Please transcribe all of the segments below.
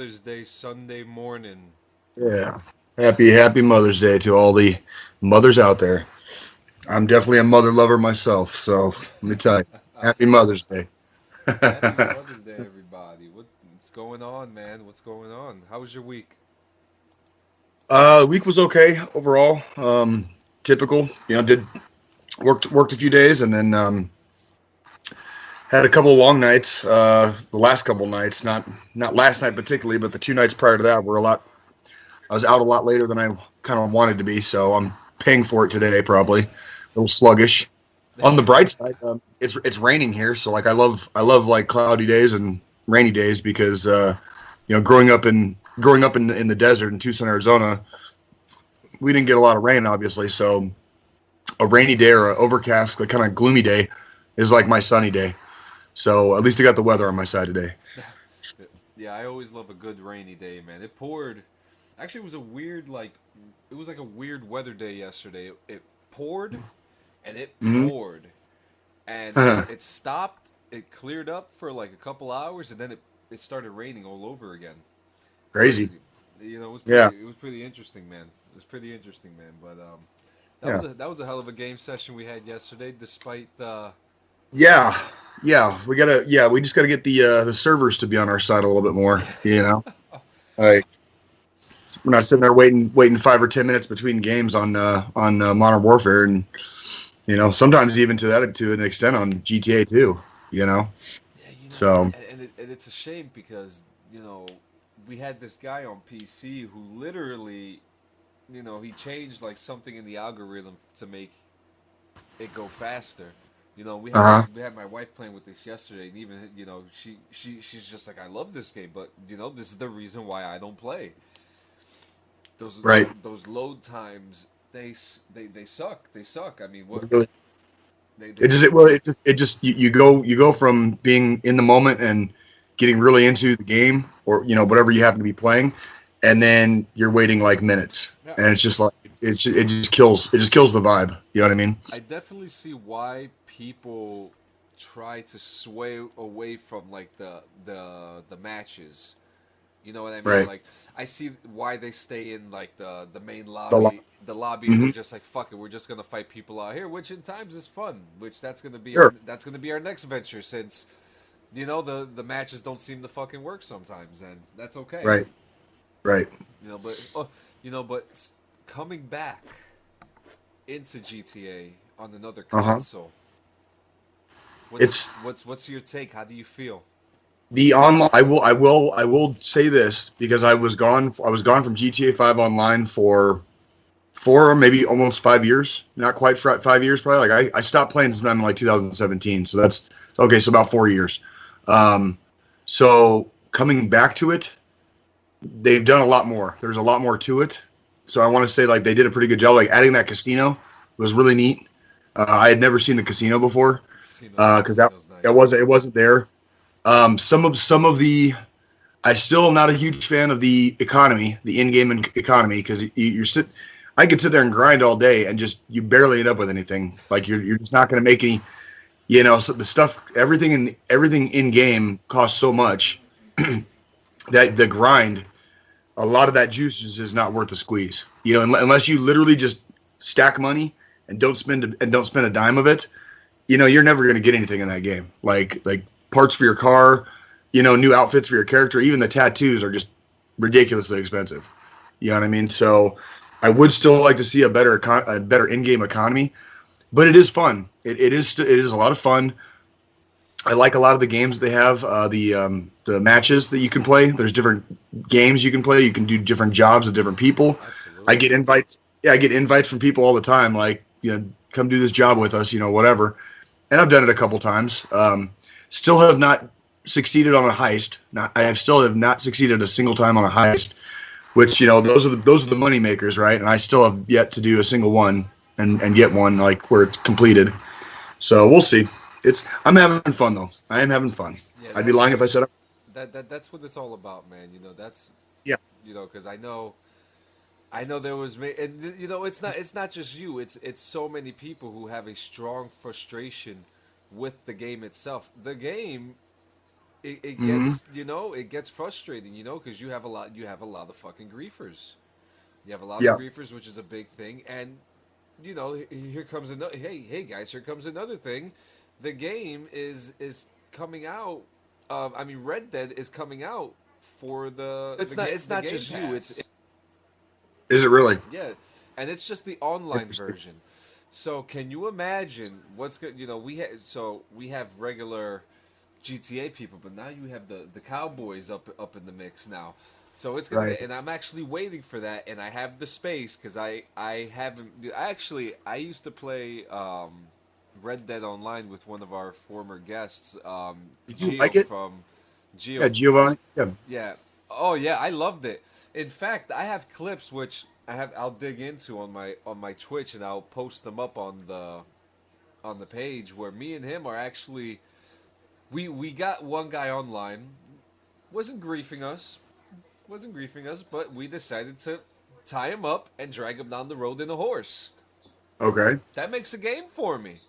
Mother's Day Sunday morning. Yeah. Happy Mother's Day to all the mothers out there. I'm definitely a mother lover myself, so let me tell you, Happy Mother's Day. Happy Mother's Day, everybody. What's going on, man? What's going on? How was your week? The week was okay overall. Typical, did worked a few days and then had a couple of long nights. The last couple of nights, not last night particularly, but the two nights prior to that were a lot. I was out a lot later than I kind of wanted to be, so I'm paying for it today. Probably a little sluggish. On the bright side, it's raining here, so like I love like cloudy days and rainy days because growing up in the desert in Tucson, Arizona, we didn't get a lot of rain, obviously. So a rainy day or an overcast, like kind of gloomy day, is like my sunny day. So at least I got the weather on my side today. Yeah, I always love a good rainy day, man. It poured. Actually, it was a weird like it was like a weird weather day yesterday. It poured and it Mm-hmm. poured and it stopped. It cleared up for like a couple hours and then it started raining all over again. Crazy. Crazy. It was Yeah. pretty interesting, man. It was pretty interesting, man. But Yeah. that was a hell of a game session we had yesterday. Despite Yeah. Yeah. We just gotta get the servers to be on our side a little bit more. Like we're not sitting there waiting 5 or 10 minutes between games on Modern Warfare, and sometimes even to an extent on GTA too. You know, yeah, so and it's a shame because you know we had this guy on PC who literally he changed like something in the algorithm to make it go faster. uh huh, We had my wife playing with this yesterday, and even she's just like, I love this game, but this is the reason why I don't play. right. Those load times they suck. They suck. I mean, what Really, they it just it, well it just you go from being in the moment and getting really into the game or whatever you happen to be playing, and then you're waiting like minutes, yeah, and it's just like it just kills the vibe. You know what I mean? I definitely see why people try to sway away from like the matches. You know what I mean? Right. Like I see why they stay in like the main The lot. lobby, and Mm-hmm. they're just like, fuck it, we're just gonna fight people out here, which in times is fun. Which Sure. that's gonna be our next venture since the matches don't seem to fucking work sometimes, and that's okay. Right. Right. But coming back into GTA on another Uh huh. console, It's what's your take? How do you feel? the online. I will say this because I was gone from GTA 5 online for 4, maybe almost 5 years. Not quite 5 years, probably. Like I stopped playing sometime in like 2017. So that's okay. So about 4 years. Um, so coming back to it, they've done a lot more. There's a lot more to it. So I want to say like they did a pretty good job. Like adding that casino was really neat. I had never seen the casino before because Casino's that nice. wasn't there. Some of the I still am not a huge fan of the economy, the in-game economy, because you're sit. I could sit there and grind all day and just you barely end up with anything. Like you're just not going to make any. So the stuff, everything in game costs so much that the grind, a lot of that juice is just not worth the squeeze. Unless you literally just stack money and don't spend a dime of it. You're never going to get anything in that game. Like parts for your car, new outfits for your character, even the tattoos are just ridiculously expensive. You know what I mean? So I would still like to see a better in-game economy, but it is fun. It is a lot of fun. I like a lot of the games they have. The matches that you can play. There's different games you can play. You can do different jobs with different people. I Absolutely. get invites. Yeah, I get invites from people all the time. Like come do this job with us. Whatever. And I've done it a couple times. Still have not succeeded on a heist. I have still have not succeeded a single time on a heist. Which those are the money makers, right? And I still have yet to do a single one and get one like where it's completed. So we'll see. I'm having fun though. I am having fun. Yeah, I'd be lying if I said that's what it's all about, man. That's yeah. because I know there was and it's not just you. It's so many people who have a strong frustration with the game itself. The game it Mm-hmm. gets it gets frustrating, because you have a lot of fucking griefers. You have a lot of Yeah. griefers, which is a big thing, and here comes another. Hey guys, here comes another thing. The game is coming out. I mean, Red Dead is coming out for the It's not Game just you. Pass. Is it really? Yeah, and it's just the online Interesting. version. So can you imagine what's good? We have regular GTA people, but now you have the Cowboys up in the mix now. So it's gonna Right. get, and I'm actually waiting for that, and I have the space because I haven't I used to play Red Dead Online with one of our former guests, Did you Geo like it? from Geo. Yeah, Giovanni. Yeah. Yeah. Oh yeah, I loved it. In fact, I have clips which I'll dig into on my Twitch, and I'll post them up on the page where me and him are actually we got one guy online, wasn't griefing us, but we decided to tie him up and drag him down the road in a horse. Okay. That makes a game for me.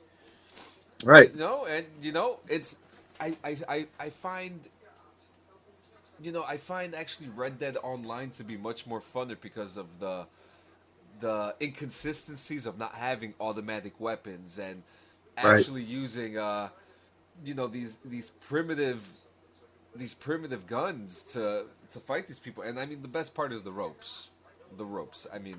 Right. And it's I find actually Red Dead Online to be much more funner because of the inconsistencies of not having automatic weapons and Right. actually using these primitive guns to fight these people. And I mean, the best part is the ropes. The ropes. I mean,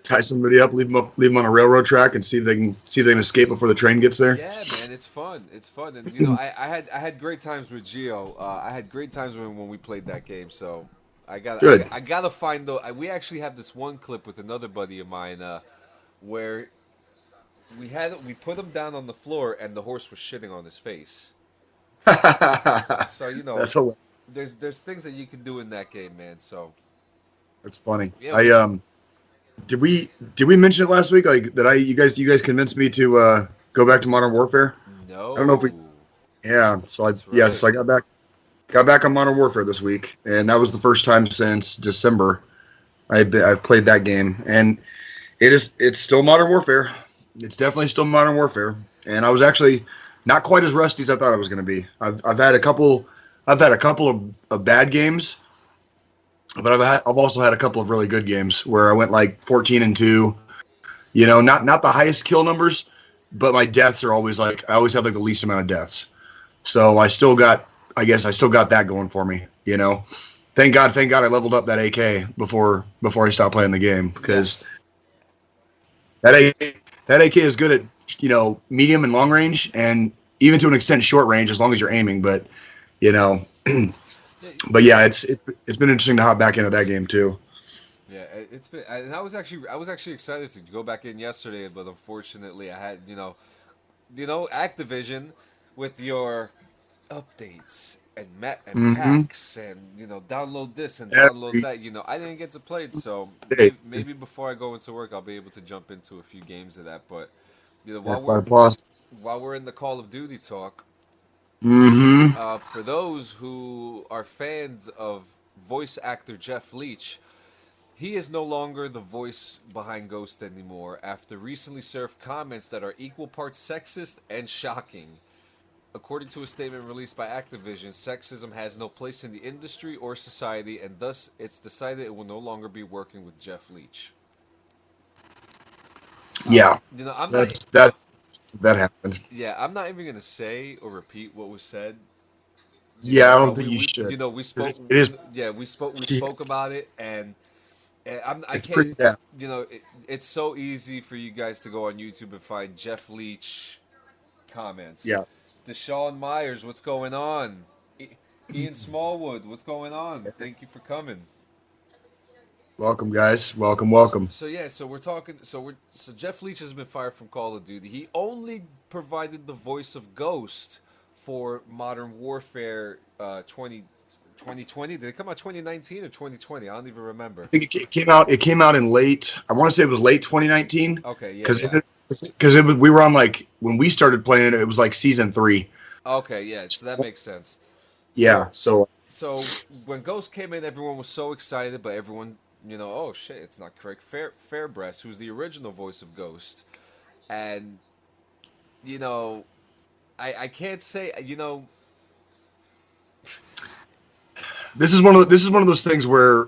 Tie somebody up, leave them on a railroad track, and see if they can escape before the train gets there. yeah, man, it's fun. It's fun, and I had great times with Geo. I had great times when we played that game. So I got Good. I gotta find though. We actually have this one clip with another buddy of mine where we put him down on the floor and the horse was shitting on his face. So That's hilarious. there's things that you can do in that game, man. So That's funny. yeah, Did we mention it last week? Like that you guys convinced me to go back to Modern Warfare. I don't know if we. no, Yeah. that's So right. I got back on Modern Warfare this week, and that was the first time since December I've played that game, and it's still Modern Warfare. It's definitely still Modern Warfare, and I was actually not quite as rusty as I thought I was going to be. I've had a couple of bad games, but I've also had a couple of really good games where I went like 14-2. Not the highest kill numbers, but my deaths are always like I always have like the least amount of deaths. So I guess I still got that going for me. Thank God I leveled up that AK before I stopped playing the game Yeah, because that AK is good at medium and long range, and even to an extent short range as long as you're aiming. But you know, yeah, but yeah, it's been interesting to hop back into that game too. yeah. It's been, and I was actually excited to go back in yesterday, but unfortunately, I had Activision with your updates and Mm-hmm. packs and download this and download Every that. I didn't get to play it, so day. maybe before I go into work, I'll be able to jump into a few games of that. But while That's we're why plus. while we're in the Call of Duty talk, Mm-hmm. for those who are fans of voice actor Jeff Leach, he is no longer the voice behind Ghost anymore after recently served comments that are equal parts sexist and shocking. According to a statement released by Activision, sexism has no place in the industry or society, and thus it's decided it will no longer be working with Jeff Leach. Yeah, I'm not. that happened. Yeah, I'm not even gonna say or repeat what was said. Yeah, I don't We think you we should we because spoke. it is Yeah, we spoke about it, and I it's pretty can't. bad. It's so easy for you guys to go on YouTube and find Jeff Leach comments. Yeah. Deshaun Myers, what's going on? Ian Smallwood, what's going on? Thank you for coming. Welcome, guys. So, Welcome, so, welcome. so yeah, so we're talking. So Jeff Leach has been fired from Call of Duty. He only provided the voice of Ghost for Modern Warfare 2020. Did it come out 2019 or 2020? I don't even remember. I think it came out. It came out in late. I want to say it was late 2019 Okay, yeah, because yeah. we were on like when we started playing it. It was like season 3. Okay, yeah. So that makes sense. Yeah. So So So when Ghost came in, everyone was so excited, but everyone, oh shit, it's not correct. Fairbreast, who's the original voice of Ghost, and I can't say, this is one of those things where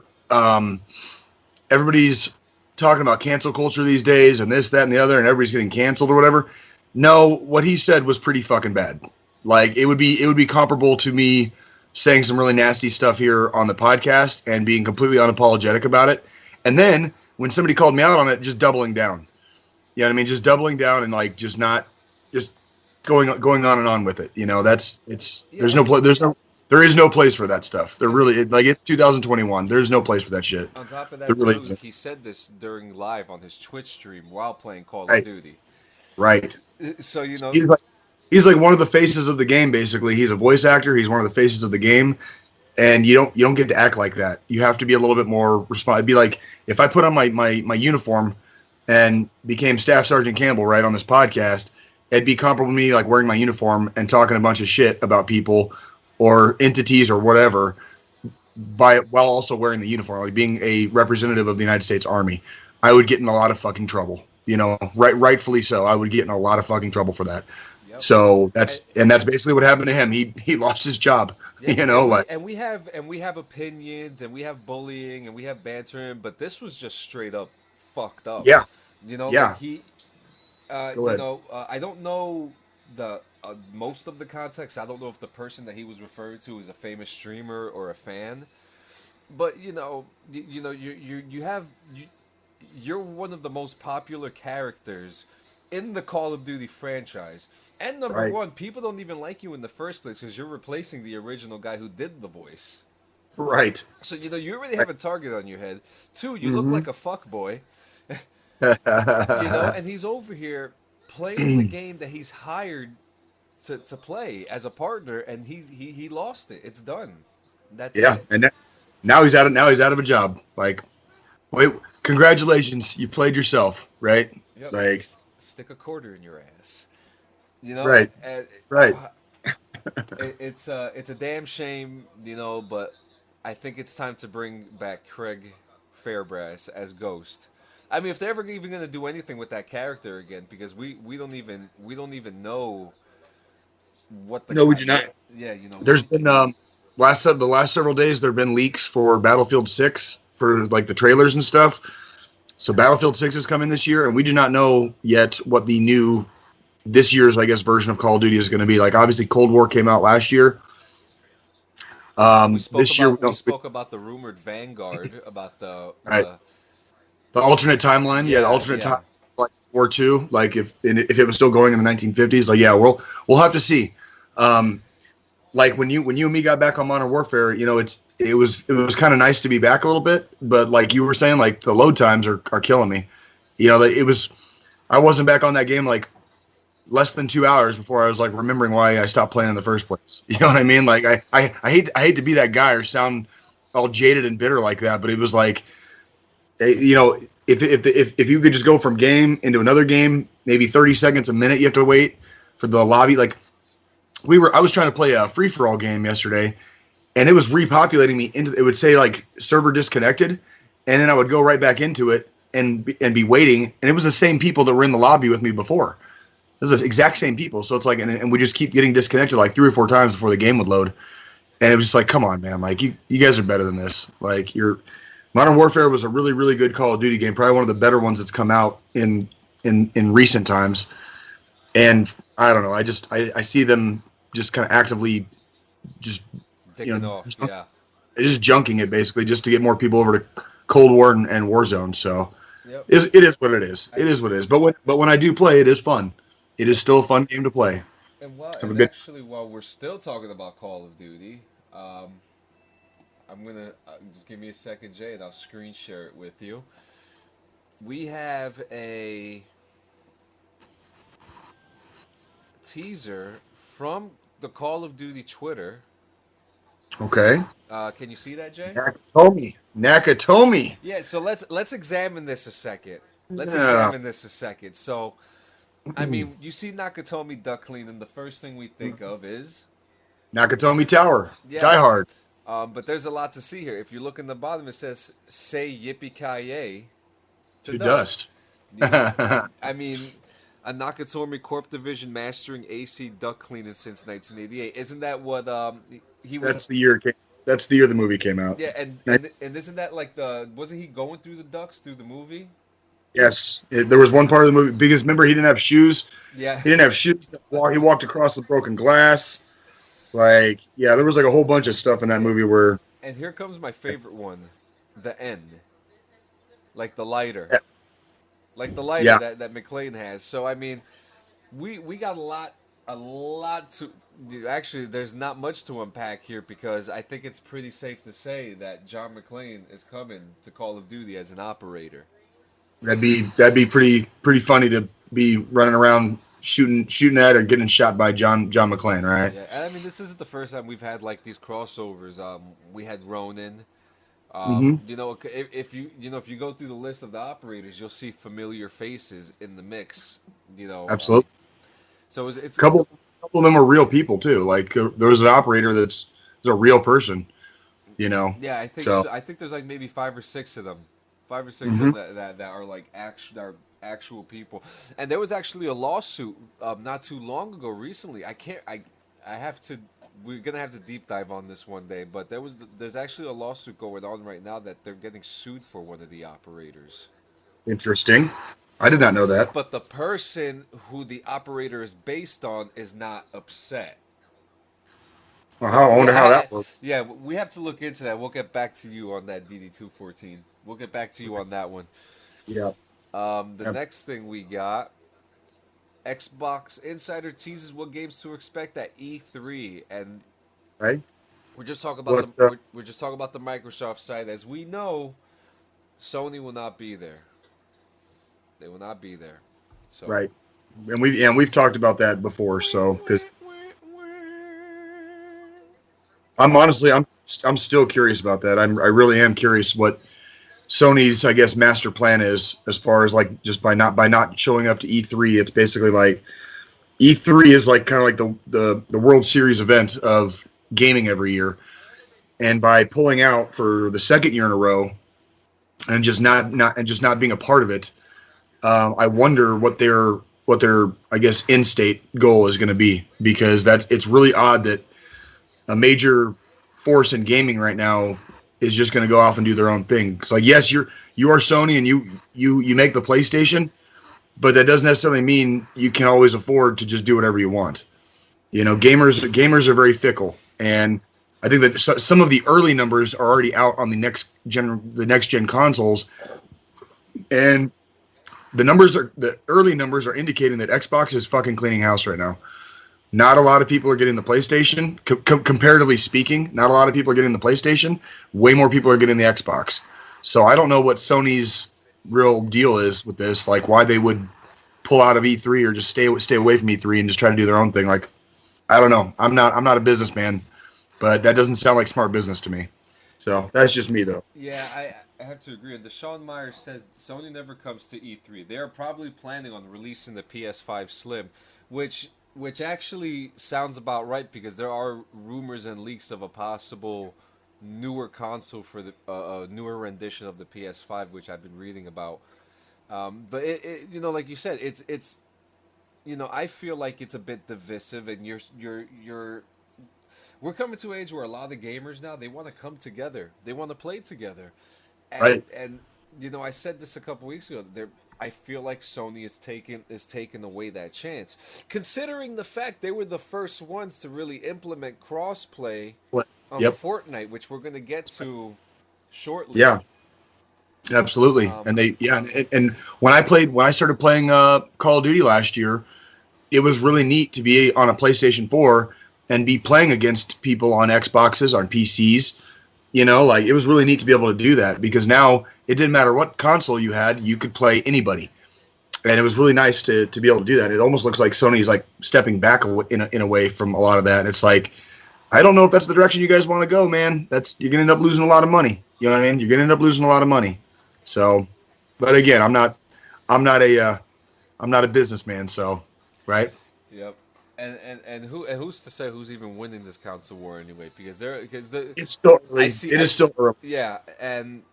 everybody's talking about cancel culture these days and this, that, and the other, and everybody's getting canceled or whatever. No, what he said was pretty fucking bad. Like it would be comparable to me saying some really nasty stuff here on the podcast and being completely unapologetic about it. And then when somebody called me out on it, just doubling down. You know what I mean? Just doubling down and like just going on and on with it. You know, there is no place for that stuff. It's 2021. There's no place for that shit. On top of that, really too, he said this during live on his Twitch stream while playing Call Right. of Duty. Right. So he's like one of the faces of the game. Basically, he's a voice actor. He's one of the faces of the game, and you don't get to act like that. You have to be a little bit more responsible. It'd be like if I put on my uniform and became Staff Sergeant Campbell right on this podcast. It'd be comparable to me like wearing my uniform and talking a bunch of shit about people or entities or whatever, while also wearing the uniform, like being a representative of the United States Army. I would get in a lot of fucking trouble. You know, rightfully so. I would get in a lot of fucking trouble for that. Yep. So that's basically what happened to him. He lost his job. Yeah, you know, and we have opinions and we have bullying and we have bantering, but this was just straight up fucked up. Yeah. You know, yeah. I don't know the most of the context. I don't know if the person that he was referring to is a famous streamer or a fan, but you're one of the most popular characters in the Call of Duty franchise, and number one, people don't even like you in the first place because you're replacing the original guy who did the voice. Right. So you already have a target on your head. Two, you look like a fuckboy. And he's over here playing the game that he's hired to play as a partner, and he lost it. It's done. That's it. And now he's out of a job. Like, wait, congratulations, you played yourself, right? Yep. Like, stick a quarter in your ass. That's right. Right. It's a damn shame, but I think it's time to bring back Craig Fairbrass as Ghost. I mean, if they're ever even going to do anything with that character again, because we don't even know what the we do not. Yeah, There's been the last several days there've been leaks for Battlefield 6 for like the trailers and stuff. So Battlefield 6 is coming this year, and we do not know yet what the new this year's version of Call of Duty is going to be. Like obviously Cold War came out last year. We spoke about the rumored Vanguard about the alternate timeline, the alternate time, like War II, like if it was still going in the 1950s, like we'll have to see. Like when you and me got back on Modern Warfare, it was kind of nice to be back a little bit, but like you were saying, like the load times are killing me. I wasn't back on that game like less than 2 hours before I was like remembering why I stopped playing in the first place. You know what I mean? Like I hate to be that guy or sound all jaded and bitter like that, but it was like. If you could just go from game into another game, maybe 30 seconds a minute, you have to wait for the lobby. Like I was trying to play a free for all game yesterday, and it was repopulating me into. It would say like server disconnected, and then I would go right back into it and be waiting, and it was the same people that were in the lobby with me before. It was the exact same people, so it's like, and we just keep getting disconnected like 3 or 4 times before the game would load, and it was just like, come on, man, like you guys are better than this. Like Modern Warfare was a really, really good Call of Duty game, probably one of the better ones that's come out in recent times. And I don't know, I see them just kind of actively just taking off, just junking it basically just to get more people over to Cold War and Warzone. So yep. It is what it is. It is what it is. But when I do play, it is fun. It is still a fun game to play. And while we're still talking about Call of Duty, I'm gonna just give me a second, Jay, and I'll screen share it with you. We have a teaser from the Call of Duty Twitter. Okay. Can you see that, Jay? Nakatomi. Yeah. So let's examine this a second. So, I mean, you see Nakatomi duck cleaning. The first thing we think of is Nakatomi Tower. Yeah. Die Hard. But there's a lot to see here. If you look in the bottom, it says "Say Yippee-ki-yay to dust." I mean, a Nakatomi Corp Division mastering AC duck cleaning since 1988. Isn't that what he was? That's the year it came. That's the year the movie came out. Yeah, and isn't that like wasn't he going through the ducks through the movie? Yes, there was one part of the movie because remember he didn't have shoes. Yeah. He didn't have shoes. He walked across the broken glass. Like, yeah, there was like a whole bunch of stuff in that movie where. And here comes my favorite one, the end, like the lighter, Yeah, like the lighter yeah, that McClane has. So I mean, we got a lot to. Actually, there's not much to unpack here because I think it's pretty safe to say that John McClane is coming to Call of Duty as an operator. that'd be pretty funny to be running around shooting at or getting shot by John McClane, right? Yeah, and I mean, this isn't the first time we've had like these crossovers. We had Ronin. Mm-hmm. If you go through the list of the operators, you'll see familiar faces in the mix. Absolutely. So it's Couple of them are real people too. Like there was an operator that's a real person. yeah. I think So so. I think there's like maybe 5 or 6 of them, 5 or 6 mhm. of them that are like actual people. And there was actually a lawsuit not too long ago, recently. I have to. We're gonna have to deep dive on this one day. But there's actually a lawsuit going on right now that they're getting sued for one of the operators. Interesting. I did not know that. But the person who the operator is based on is not upset. Well, So I wonder how that works. yeah, we have to look into that. We'll get back to you on that DD214. We'll get back to you on that one. Yeah. The Yeah. next thing we got, Xbox Insider teases what games to expect at E3, and Right. we're just talking about What? we're just talking about the Microsoft side. As we know, Sony will not be there. They will not be there. So Right. And we've talked about that before. So because I'm honestly I'm still curious about that. I really am curious what Sony's, I guess, master plan is as far as like just by not showing up to E3. It's basically like E3 is like kind of like the World Series event of gaming every year, and by pulling out for the second year in a row and just not being a part of it, I wonder what their I guess in state goal is going to be, because it's really odd that a major force in gaming right now is just going to go off and do their own thing. It's like, yes, you are Sony and you make the PlayStation, but that doesn't necessarily mean you can always afford to just do whatever you want. Gamers are very fickle, and I think that some of the early numbers are already out on the next gen consoles, and the early numbers are indicating that Xbox is fucking cleaning house right now. Not a lot of people are getting the PlayStation. Comparatively speaking, not a lot of people are getting the PlayStation. Way more people are getting the Xbox. So I don't know what Sony's real deal is with this. Like, why they would pull out of E3 or just stay away from E3 and just try to do their own thing. Like, I don't know. I'm not a businessman, but that doesn't sound like smart business to me. So that's just me, though. yeah, I have to agree. And Deshaun Myers says Sony never comes to E3. They are probably planning on releasing the PS5 Slim, which actually sounds about right, because there are rumors and leaks of a possible newer console for the newer rendition of the PS5, which I've been reading about. But like you said, it's I feel like it's a bit divisive, and we're coming to an age where a lot of gamers now, they want to come together, they want to play together, and Right. I said this a couple weeks ago. I feel like Sony is taking away that chance, considering the fact they were the first ones to really implement crossplay What? on Yep. Fortnite, which we're going to get to shortly. Yeah. Absolutely. Um, And and when I started playing Call of Duty last year, it was really neat to be on a PlayStation 4 and be playing against people on Xboxes, on PCs. Like, it was really neat to be able to do that, because now it didn't matter what console you had, you could play anybody. And it was really nice to be able to do that. It almost looks like Sony's like stepping back in a way from a lot of that. And it's like, I don't know if that's the direction you guys want to go, man. You're going to end up losing a lot of money. You know what I mean? You're going to end up losing a lot of money. So, but again, I'm not a businessman. So, right. Yep. And who's to say who's even winning this console war anyway? Because It's still early. I see. It is still early. Yeah, and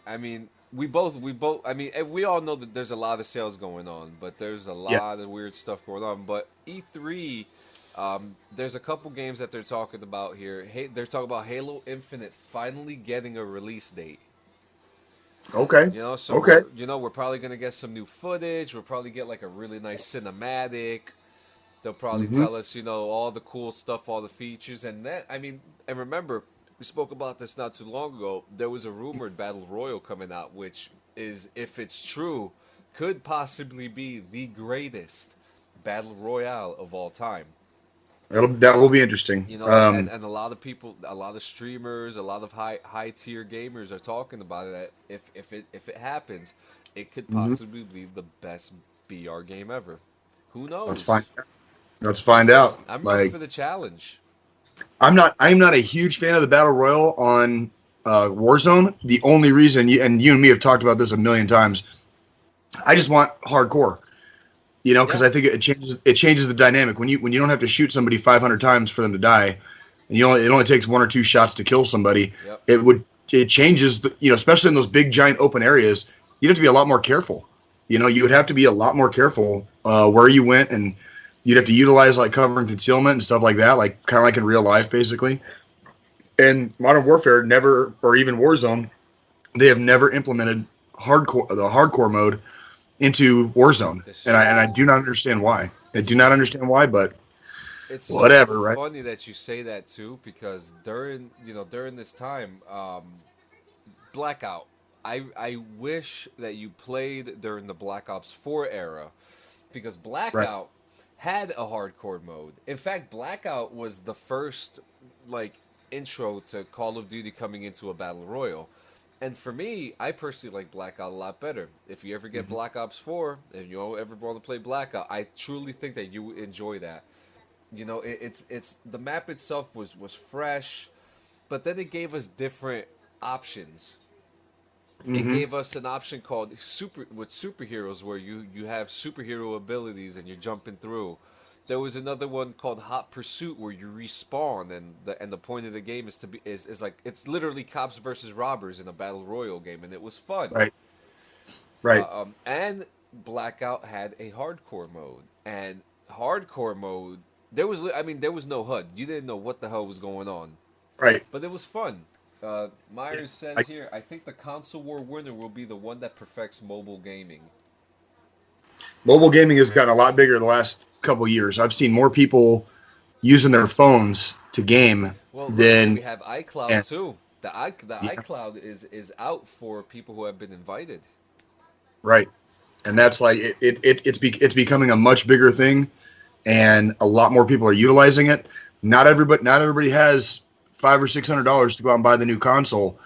I mean, we both. I mean, and we all know that there's a lot of sales going on, but there's a lot Yes. of weird stuff going on. But E3, There's a couple games that they're talking about here. Hey, they're talking about Halo Infinite finally getting a release date. Okay. So Okay. we're probably gonna get some new footage. We'll probably get like a really nice cinematic. They'll probably Mm-hmm. tell us, all the cool stuff, all the features, and then and remember, we spoke about this not too long ago. There was a rumored battle royal coming out, which is, if it's true, could possibly be the greatest battle royale of all time. That will be interesting. And a lot of people, a lot of streamers, a lot of high tier gamers are talking about it. That if it happens, it could Mhm. possibly be the best BR game ever. Who Let's find knows? let's find out. I'm ready Like for the challenge. I'm not a huge fan of the battle royal on Warzone. The only reason and you and me have talked about this a million times. I just want hardcore. Because Yeah. I think it changes the dynamic when you don't have to shoot somebody 500 times for them to die, and it only takes one or two shots to kill somebody. Yep. It changes especially in those big giant open areas. You'd have to be a lot more careful. You would have to be a lot more careful where you went, and you'd have to utilize like cover and concealment and stuff like that, like kind of like in real life, basically. And Modern Warfare never, or even Warzone, they have never implemented the hardcore mode into Warzone, This and I do not understand why. I it's do not understand why, but it's so whatever, right? funny that you say that too, because during this time, Blackout. I wish that you played during the Black Ops 4 era, because Right. Blackout had a hardcore mode. In fact, Blackout was the first like intro to Call of Duty coming into a battle royal. And for me, I personally like Blackout a lot better. If you ever get Mhm. Black Ops 4 and you don't ever want to play Blackout, I truly think that you would enjoy that. It's the map itself was fresh, but then it gave us different options. It Mhm. gave us an option called superheroes, where you have superhero abilities and you're jumping through. There was another one called Hot Pursuit, where you respawn, and the point of the game is like, it's literally cops versus robbers in a battle royal game, and it was fun. Right. Right. And Blackout had a hardcore mode, and hardcore mode, there was no HUD. You didn't know what the hell was going on, Right. but it was fun. Myers I, says here, I think the console war winner will be the one that perfects mobile gaming. Mobile gaming has gotten a lot bigger the last couple years. I've seen more people using their phones to game Well, listen, we than have iCloud and too. The yeah, iCloud is out for people who have been invited. right. And that's like it's becoming a much bigger thing, and a lot more people are utilizing it. Not everybody has $500 or $600 to go out and buy the new console.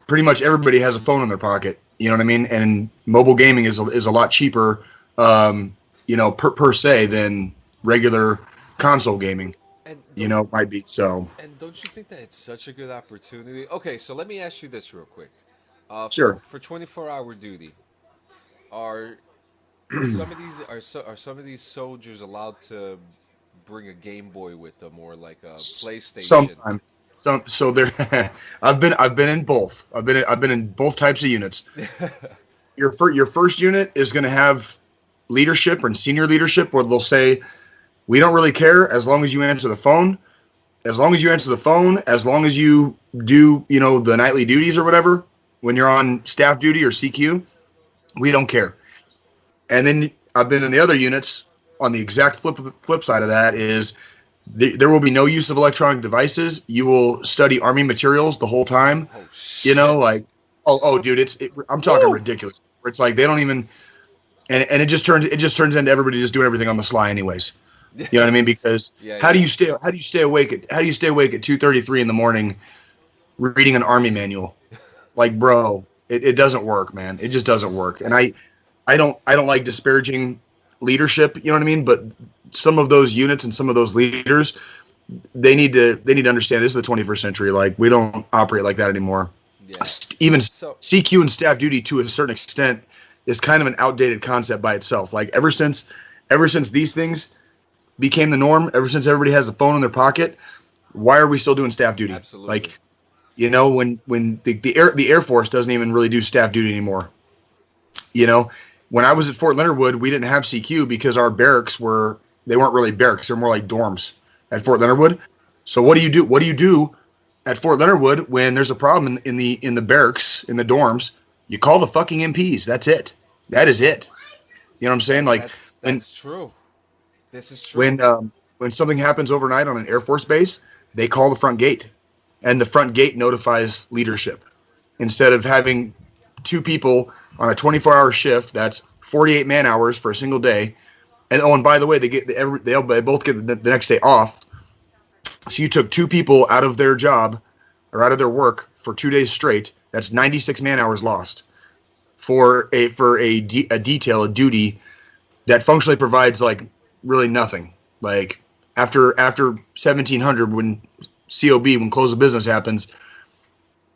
Pretty much everybody has a phone in their pocket. You know what I mean? And mobile gaming is a lot cheaper, per se than regular console gaming. And don't Might be so. and don't you think that it's such a good opportunity? Okay, so let me ask you this real quick. For Sure. 24-hour duty, are are some of these soldiers allowed to bring a Game Boy with them, or like a PlayStation? Sometimes. So there, I've been in both. I've been in both types of units. Your first unit is going to have leadership and senior leadership, where they'll say, we don't really care as long as you answer the phone. As long as you answer the phone, as long as you do, the nightly duties or whatever, when you're on staff duty or CQ, we don't care. And then I've been in the other units on the exact flip side of that is there will be no use of electronic devices. You will study Army materials the whole time. Oh shit! Like, dude, I'm talking Woo! ridiculous. It's like they don't even, and it just turns into everybody just doing everything on the sly anyways. You know what I mean? Because Yeah, how do yeah. you stay awake at 2:33 in the morning reading an Army manual? Like, bro, it doesn't work, man. It just doesn't work. And I don't like disparaging leadership, you know what I mean? But some of those units and some of those leaders, they need to understand this is the 21st century. Like, we don't operate like that anymore. Yeah. Even So CQ and staff duty to a certain extent is kind of an outdated concept by itself. Like, ever since these things became the norm, ever since everybody has a phone in their pocket, why are we still doing staff duty? absolutely. Like, when the Air Force doesn't even really do staff duty anymore. When I was at Fort Leonard Wood, we didn't have CQ because our barracks were They weren't really barracks; they're more like dorms at Fort Leonard Wood. So what do you do? What do you do at Fort Leonard Wood when there's a problem in the barracks in the dorms? You call the fucking MPs. That's it. That is it. You know what I'm saying? Like That's true. This is true. When something happens overnight on an Air Force base, they call the front gate, and the front gate notifies leadership. Instead of having two people on a 24-hour shift, that's 48 man hours for a single day. And by the way, they both get the next day off. So you took two people out of their job or out of their work for 2 days straight. That's 96 man hours lost for a detail, a duty that functionally provides like really nothing. Like after 1700, when close of business happens,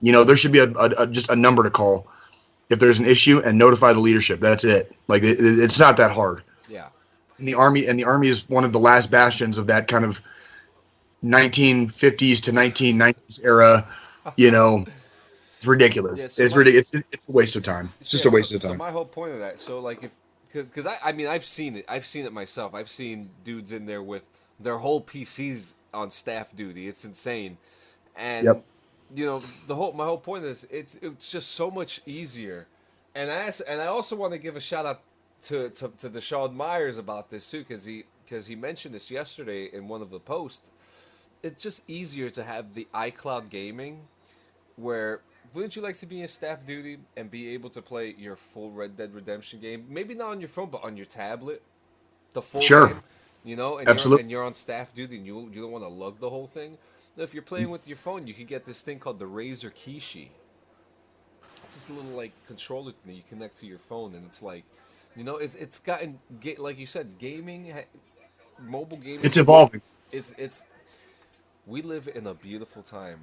there should be just a number to call if there's an issue and notify the leadership. That's it. Like it's not that hard. Yeah. And the army is one of the last bastions of that kind of 1950s to 1990s era. It's ridiculous. Yeah, so it's a waste of time. It's just a waste of time. So my whole point of that, so like because I mean I've seen it myself. I've seen dudes in there with their whole PCs on staff duty. It's insane, and yep. My whole point is it's just so much easier, and I also want to give a shout out to Deshaun Myers about this too, because he mentioned this yesterday in one of the posts. It's just easier to have the iCloud gaming, where wouldn't you like to be in staff duty and be able to play your full Red Dead Redemption game? Maybe not on your phone, but on your tablet, the full game. And absolutely. You're on staff duty, and you don't want to lug the whole thing. If you're playing with your phone, you can get this thing called the Razer Kishi. It's this little like controller thing that you connect to your phone, and it's like, it's gotten like you said, mobile gaming. It's evolving. It's. We live in a beautiful time.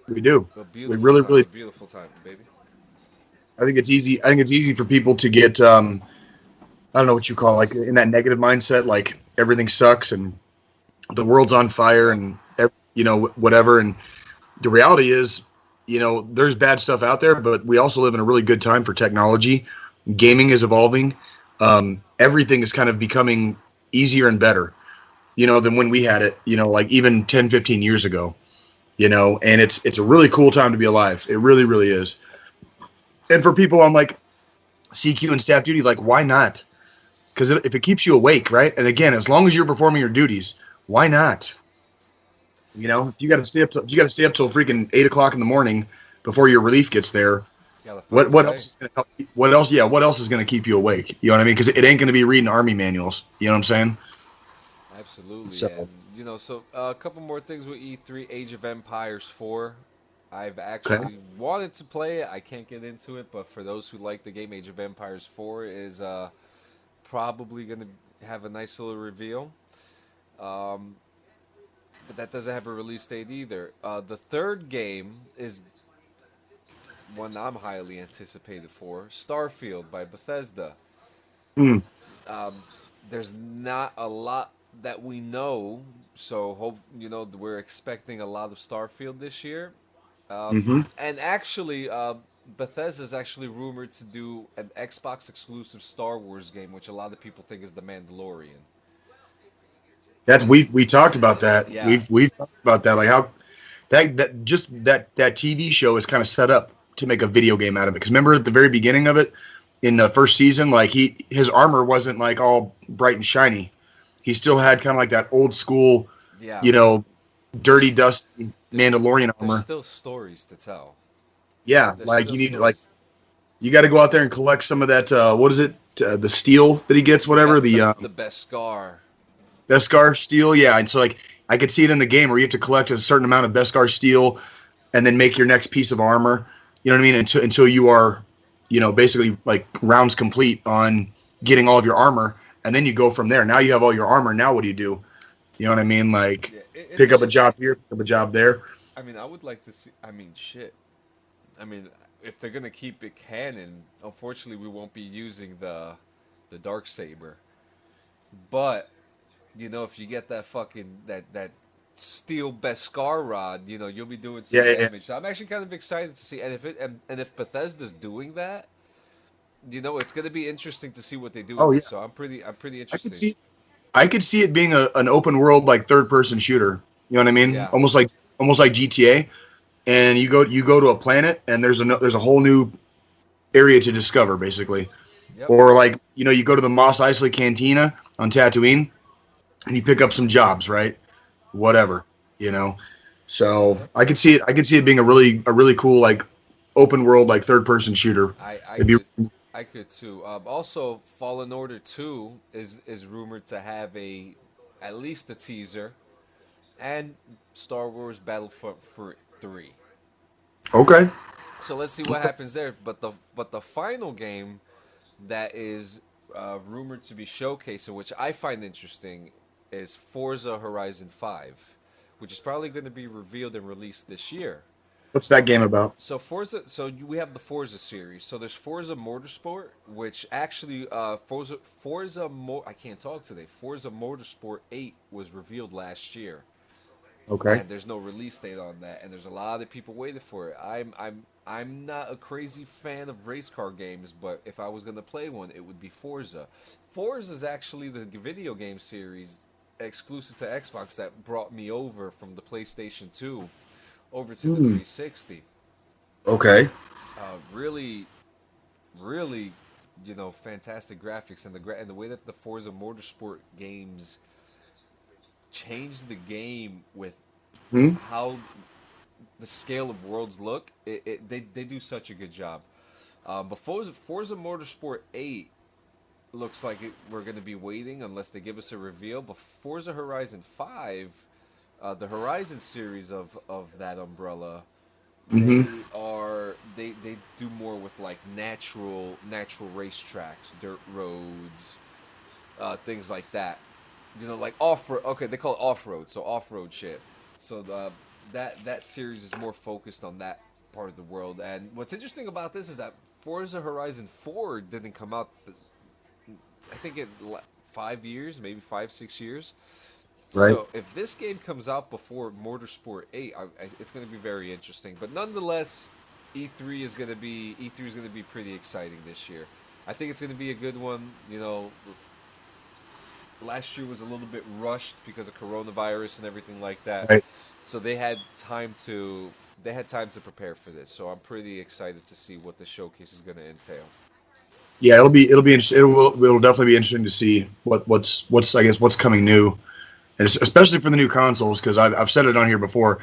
We do. We really a beautiful time, baby. I think it's easy. I think it's easy for people to get I don't know what you call it, like in that negative mindset, like everything sucks and the world's on fire and whatever. And the reality is, there's bad stuff out there, but we also live in a really good time for technology. Gaming is evolving. Everything is kind of becoming easier and better, than when we had it, like even 10, 15 years ago, and it's a really cool time to be alive. It really, really is. And for people on like CQ and staff duty, like, why not? Because if it keeps you awake, right? And again, as long as you're performing your duties, why not? If you got to stay up till freaking 8 o'clock in the morning before your relief gets there. What else is going to help? What else? Yeah, what else is going to keep you awake? You know what I mean? Because it ain't going to be reading army manuals. You know what I'm saying? Absolutely. So, and, so a couple more things with E3: Age of Empires 4. I've actually wanted to play it. I can't get into it, but for those who like the game, Age of Empires 4 is probably going to have a nice little reveal. But that doesn't have a release date either. The third game is one I'm highly anticipated for, Starfield by Bethesda. There's not a lot that we know, so we're expecting a lot of Starfield this year. And actually, Bethesda's actually rumored to do an Xbox exclusive Star Wars game, which a lot of people think is The Mandalorian. We talked about that. Yeah. We've talked about that, like how that TV show is kind of set up to make a video game out of it. Because remember at the very beginning of it, in the first season, like his armor wasn't like all bright and shiny. He still had kind of like that old school, dirty, dusty Mandalorian armor. There's still stories to tell. Yeah, like you need to you got to go out there and collect some of that. What is it? The steel that he gets, whatever the Beskar. Beskar steel, yeah. And so like I could see it in the game where you have to collect a certain amount of Beskar steel, and then make your next piece of armor. You know what I mean? Until you are, basically like rounds complete on getting all of your armor, and then you go from there. Now you have all your armor. Now what do? You know what I mean? Like pick up a job here, pick up a job there. I mean, I would like to see. I mean, shit. I mean, if they're gonna keep it canon, unfortunately, we won't be using the Darksaber. But if you get that fucking that steel Beskar rod, you'll be doing some damage. Yeah. So I'm actually kind of excited to see, and if Bethesda's doing that, it's going to be interesting to see what they do with this. So I'm pretty interested. I could see it being an open world like third person shooter. You know what I mean? Yeah. Almost like GTA. And you go to a planet and there's a whole new area to discover basically. Yep. Or like you go to the Mos Eisley Cantina on Tatooine and you pick up some jobs, right? Whatever, you know. So Yep. I could see it being a really cool like open world like third person shooter. I It'd be could I could too. Also, Fallen Order 2 is rumored to have at least a teaser, and Star Wars Battlefront 3. okay. So let's see what happens there. But the final game that is rumored to be showcasing, which I find interesting, is Forza Horizon 5, which is probably going to be revealed and released this year. What's that game about? We have the Forza series. So there's Forza Motorsport, which actually I can't talk today. Forza Motorsport 8 was revealed last year, Okay. and there's no release date on that, and there's a lot of people waiting for it. I'm not a crazy fan of race car games, but if I was gonna play one, it would be Forza. Forza is actually the video game series exclusive to Xbox that brought me over from the PlayStation 2 over to the Hmm. 360. Okay. Really, really, fantastic graphics, and the way that the Forza Motorsport games changed the game with Hmm. how the scale of worlds look. They do such a good job. But Forza Motorsport 8 looks like we're going to be waiting unless they give us a reveal. But Forza Horizon 5, the Horizon series of that umbrella, Hmm. they do more with like natural racetracks, dirt roads, things like that. Like off road. Okay, they call it off road, so off road shit. So that series is more focused on that part of the world. And what's interesting about this is that Forza Horizon 4 didn't come out. I think in 5 years, maybe 5 6 years. Right. So if this game comes out before Motorsport 8, it's going to be very interesting. But nonetheless, E3 is going to be pretty exciting this year. I think it's going to be a good one. Last year was a little bit rushed because of coronavirus and everything like that. Right. So they had time to prepare for this. So I'm pretty excited to see what the showcase is going to entail. Yeah, it'll be interesting. It'll definitely be interesting to see what's I guess what's coming new, and especially for the new consoles because I've said it on here before.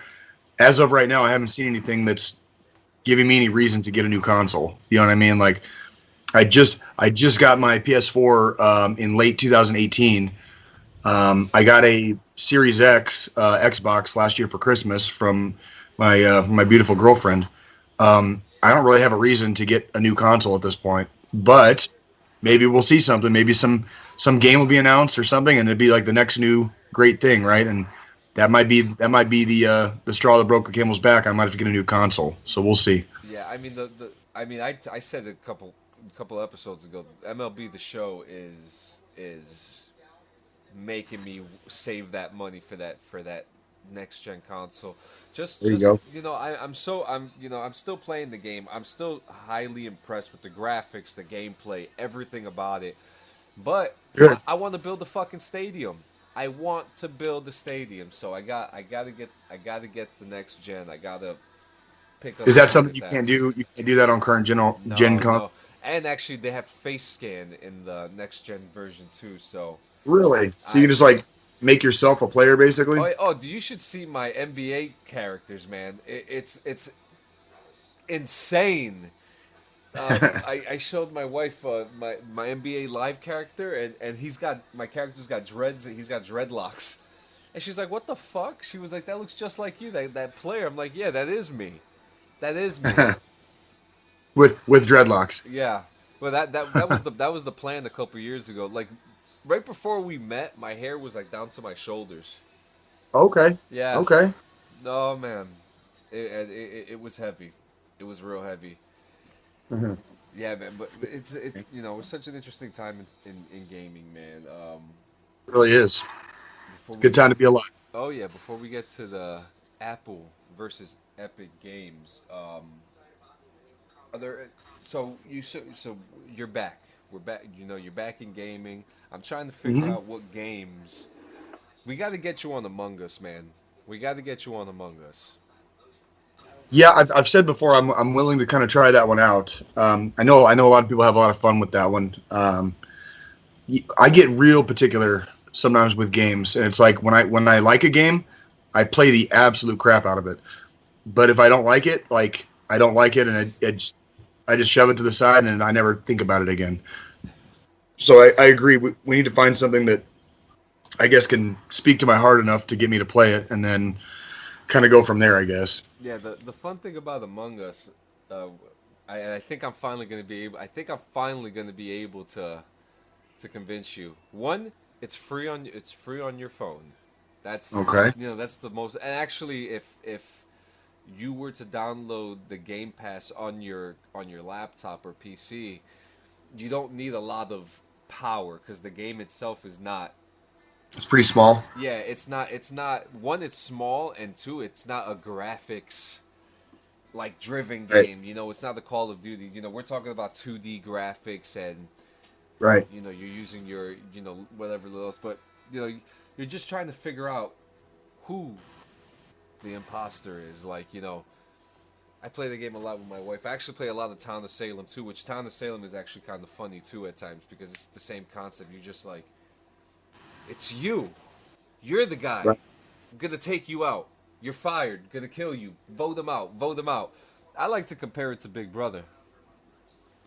As of right now, I haven't seen anything that's giving me any reason to get a new console. You know what I mean? Like I just got my PS4 in late 2018. I got a Series X Xbox last year for Christmas from my beautiful girlfriend. I don't really have a reason to get a new console at this point, but maybe we'll see something. Maybe some game will be announced or something, and it'd be like the next new great thing, right? And that might be the straw that broke the camel's back. I might have to get a new console, so we'll see. Yeah, I mean I said a couple episodes ago, MLB The Show is making me save that money for that next gen console. Just There you just go. I'm still playing the game. I'm still highly impressed with the graphics, the gameplay, everything about it. But Good. I want to build a fucking stadium. I want to build a stadium, so I gotta get the next gen. I gotta pick up Is and that look something at you that. can't do? You can't do that on current gen No, con. no. And actually, they have face scan in the next gen version too. So Really? So you I just like make yourself a player basically? you should see my NBA characters, man. It's insane. I showed my wife my NBA live character, and my character's got dreads. He's got dreadlocks, and she's like, "What the fuck?" She was like, "That looks just like you, that player." I'm like, "Yeah, that is me. That is me." with dreadlocks. Yeah. Well, that was the plan a couple years ago. Like right before we met, my hair was like down to my shoulders. Okay. Yeah. Okay. Oh man, it was heavy. It was real heavy. Mhm. Yeah, man. But it's such an interesting time in gaming, man. It really is. Before It's a we good time get to be alive. Oh yeah, before we get to the Apple versus Epic Games, are there? So you're back we're back. You know, you're back in gaming. I'm trying to figure Mm-hmm. out what games. We got to get you on Among Us, man. We got to get you on Among Us. Yeah, I've said before I'm willing to kind of try that one out. I know a lot of people have a lot of fun with that one. I get real particular sometimes with games, and it's like when I like a game, I play the absolute crap out of it. But if I don't like it, like I don't like it, and I just shove it to the side, and I never think about it again. So I agree. We need to find something that I guess can speak to my heart enough to get me to play it, and then kind of go from there. I guess. Yeah, the fun thing about Among Us, uh, I think I'm finally gonna be able. I think I'm finally gonna be able to convince you. One, it's free on your phone. That's Okay. that's the most. And actually, if you were to download the Game Pass on your laptop or PC, you don't need a lot of power because the game itself is not. It's pretty small. Yeah, it's not. It's not. One, it's small, and two, it's not a graphics like driven Right. game. It's not the Call of Duty. We're talking about 2D graphics and Right. you're using your whatever else, but you're just trying to figure out who the imposter is. Like I play the game a lot with my wife. I actually play a lot of Town of Salem too, which Town of Salem is actually kind of funny too at times because it's the same concept. You're just like, it's you. You're the guy. Right. I'm gonna take you out. You're fired. Gonna kill you. Vote him out. Vote him out. I like to compare it to Big Brother.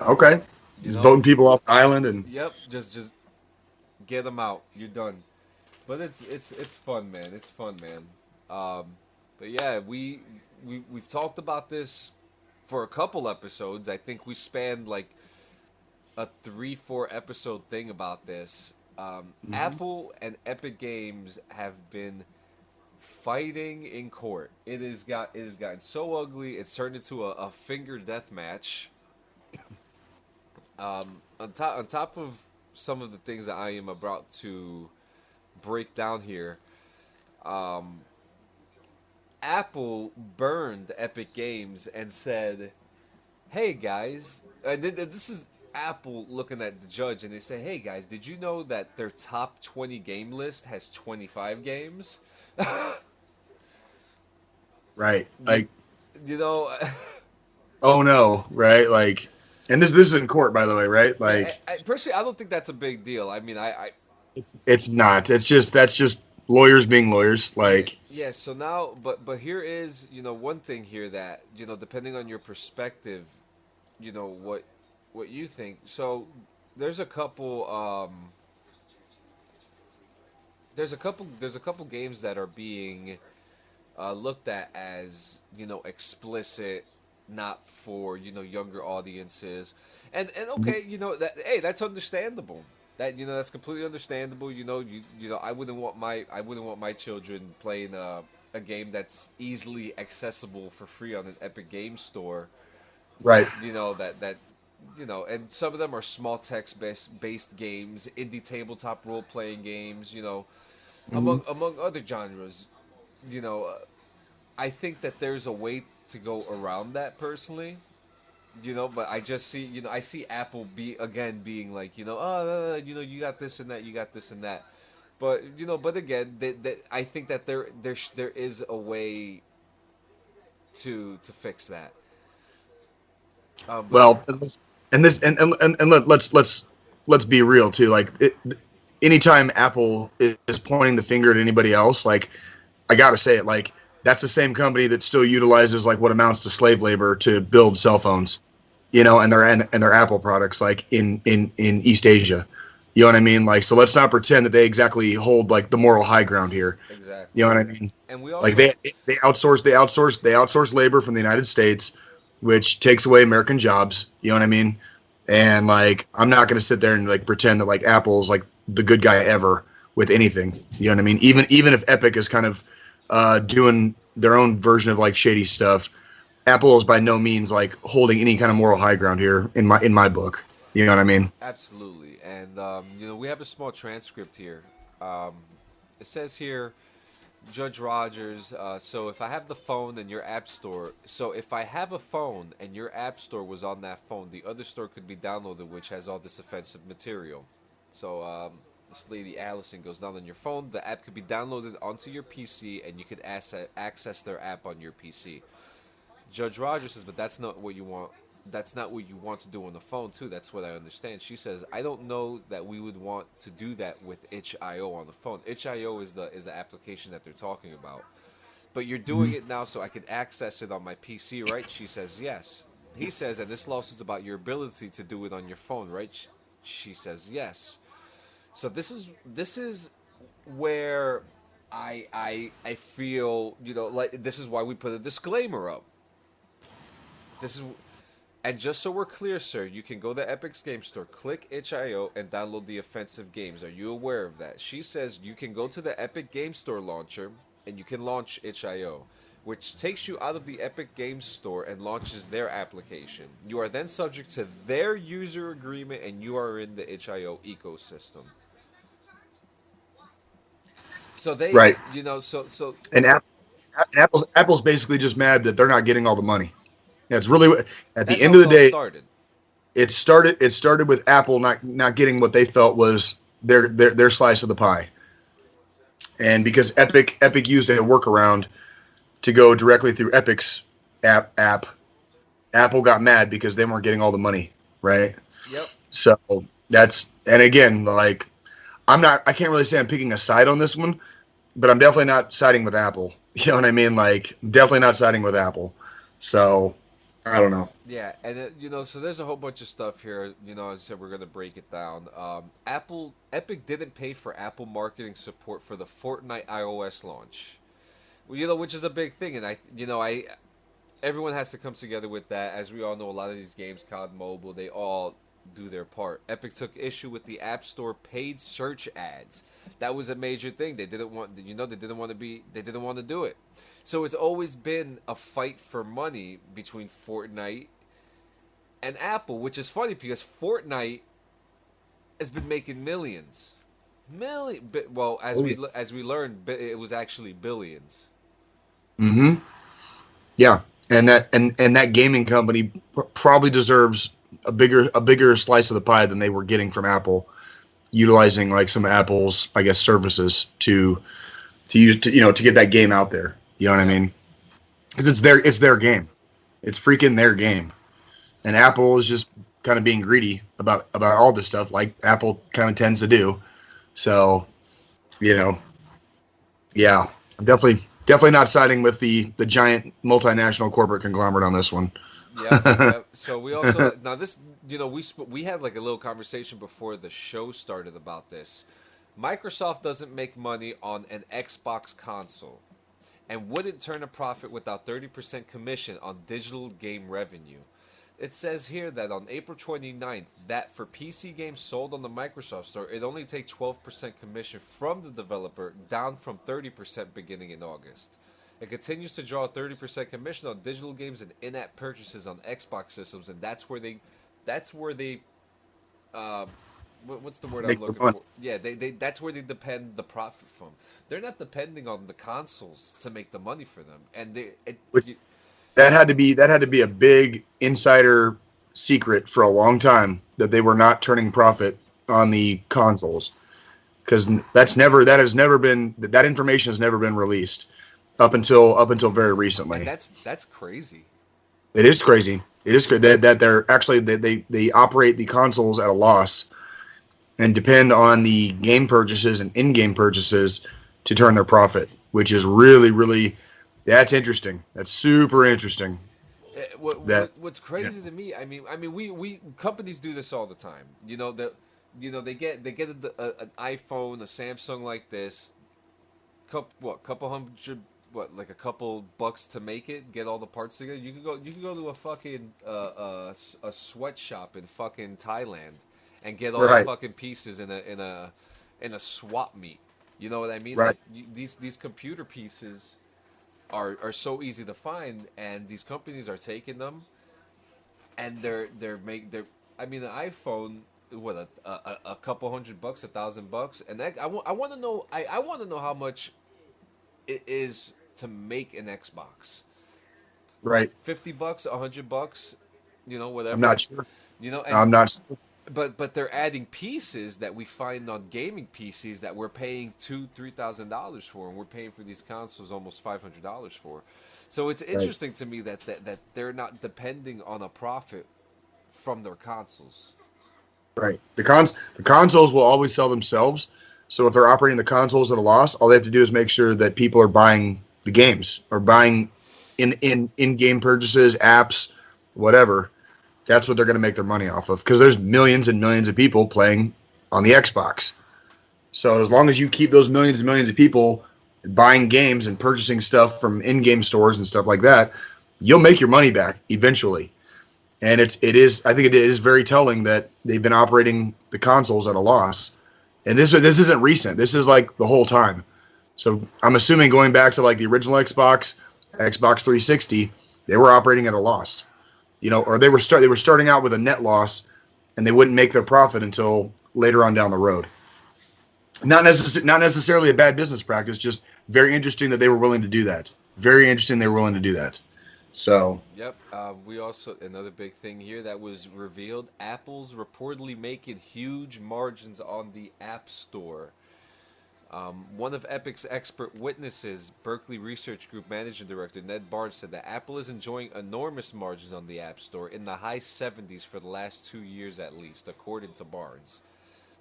Okay. You Just know? voting people off the island and Yep. Just get them out. You're done. But it's fun, man. It's fun, man. But yeah, we've talked about this for a couple episodes. I think we spanned like a 3-4 episode thing about this. Apple and Epic Games have been fighting in court. It has gotten so ugly. It's turned into a finger death match. On top of some of the things that I am about to break down here, Apple burned Epic Games and said, "Hey guys," and this is Apple looking at the judge, and they say, "Hey guys, did you know that their top 20 game list has 25 games?" right. Like, you know, oh no, right? Like, and this is in court, by the way, right? Like, personally, I don't think that's a big deal. I mean, it's not. That's just lawyers being lawyers. Like, yeah. So now, but here is one thing here that depending on your perspective, what you think. So there's a couple. There's a couple games that are being looked at as explicit, not for younger audiences, and okay, that's understandable. That's completely understandable. I wouldn't want my children playing a game that's easily accessible for free on an Epic Games Store. right. And some of them are small text based games, indie tabletop role playing games. Among other genres. You know, I think that there's a way to go around that personally. But I just see, I see Apple being like, oh, you got this and that, you got this and that. But but again, I think that there is a way to fix that. But Well, and let's be real too. Like, anytime Apple is pointing the finger at anybody else, like, I gotta say it, like, that's the same company that still utilizes like what amounts to slave labor to build cell phones, and their Apple products, like in East Asia. You know what I mean? Like, so let's not pretend that they exactly hold like the moral high ground here. exactly. You know what I mean? And we also Like, they outsource labor from the United States, which takes away American jobs. You know what I mean? And like, I'm not going to sit there and like pretend that like Apple's like the good guy ever with anything. You know what I mean? Even if Epic is kind of doing their own version of like shady stuff, Apple is by no means like holding any kind of moral high ground here in my book. You know what I mean? Absolutely. And we have a small transcript here. It says here, Judge Rogers, so if I have the phone and your app store, so if I have a phone and your app store was on that phone, the other store could be downloaded, which has all this offensive material. So this lady Allison goes down on your phone, the app could be downloaded onto your PC, and you could access their app on your PC. Judge Rogers says, but that's not what you want. That's not what you want to do on the phone, too. That's what I understand. She says, I don't know that we would want to do that with itch.io on the phone. Itch.io is the application that they're talking about. But you're doing it now so I can access it on my PC, right? She says, yes. He says, and this lawsuit's about your ability to do it on your phone, right? She says, yes. So this is where I feel, like this is why we put a disclaimer up. This is And just so we're clear, sir, you can go to Epic's Game Store, click itch.io, and download the offensive games. Are you aware of that? She says you can go to the Epic Game Store launcher, and you can launch itch.io, which takes you out of the Epic Game Store and launches their application. You are then subject to their user agreement, and you are in the itch.io ecosystem. So they, Right. so And Apple's basically just mad that they're not getting all the money. That's really at the that's end how of it the all day. started. It started with Apple not getting what they felt was their slice of the pie, and because Epic used a workaround to go directly through Epic's app, Apple got mad because they weren't getting all the money, right? Yep. So and again, like I can't really say I'm picking a side on this one, but I'm definitely not siding with Apple. You know what I mean? Like definitely not siding with Apple. So I don't know. Yeah, and so there's a whole bunch of stuff here. As I said, we're gonna break it down. Epic didn't pay for Apple marketing support for the Fortnite iOS launch. Well, which is a big thing, and everyone has to come together with that. As we all know, a lot of these games, COD Mobile, they all do their part. Epic took issue with the App Store paid search ads. That was a major thing. They didn't want, they didn't want to do it. So it's always been a fight for money between Fortnite and Apple, which is funny because Fortnite has been making millions. Well, as we learned, it was actually billions. Mm-hmm. Yeah, and that gaming company probably deserves a bigger slice of the pie than they were getting from Apple, utilizing like some of Apple's, I guess, services to get that game out there. You know what I mean? Because it's their game, it's freaking their game, and Apple is just kind of being greedy about all this stuff, like Apple kind of tends to do. So, yeah, I'm definitely not siding with the giant multinational corporate conglomerate on this one. Yeah. So we also now this we had like a little conversation before the show started about this. Microsoft doesn't make money on an Xbox console, and wouldn't turn a profit without 30% commission on digital game revenue. It says here that on April 29th, that for PC games sold on the Microsoft Store, it only takes 12% commission from the developer, down from 30% beginning in August. It continues to draw a 30% commission on digital games and in-app purchases on Xbox systems, and that's where they, what's the word I'm looking for? Yeah, that's where they depend the profit from. They're not depending on the consoles to make the money for them, and that had to be a big insider secret for a long time that they were not turning profit on the consoles, because that information has never been released up until very recently. And that's crazy. It is crazy. It is crazy that they're actually they operate the consoles at a loss and depend on the game purchases and in-game purchases to turn their profit, which is really that's interesting. That's super interesting. What's crazy to me? I mean, we companies do this all the time. They get an iPhone, a Samsung like this, couple hundred, like a couple bucks to make it, get all the parts together. You could go to a fucking a sweatshop in fucking Thailand and get all the fucking pieces in a swap meet. You know what I mean? Right. Like these computer pieces are so easy to find, and these companies are taking them, and they're I mean, an iPhone, what a couple $100, $1,000, and that I want to know how much it is to make an Xbox. Right. $50, $100, I'm whatever. not sure. And I'm not. but they're adding pieces that we find on gaming PCs that we're paying $2,000-$3,000 for, and we're paying for these consoles almost $500 for. So it's Right. interesting to me that they're not depending on a profit from their consoles. Right. The consoles will always sell themselves. So if they're operating the consoles at a loss, all they have to do is make sure that people are buying the games or buying in-game purchases, apps, whatever. That's what they're going to make their money off of, because there's millions and millions of people playing on the Xbox. So as long as you keep those millions and millions of people buying games and purchasing stuff from in-game stores and stuff like that, you'll make your money back eventually. And I think it is very telling that they've been operating the consoles at a loss. And this isn't recent. This is like the whole time. So I'm assuming going back to like the original Xbox 360, they were operating at a loss. Or they were starting out with a net loss, and they wouldn't make their profit until later on down the road. Not necessarily a bad business practice, just very interesting that they were willing to do that. Very interesting they were willing to do that. So. Yep. We also, another big thing here that was revealed, Apple's reportedly making huge margins on the App Store. One of Epic's expert witnesses, Berkeley Research Group Managing Director Ned Barnes, said that Apple is enjoying enormous margins on the App Store in the high 70s for the last 2 years at least, according to Barnes,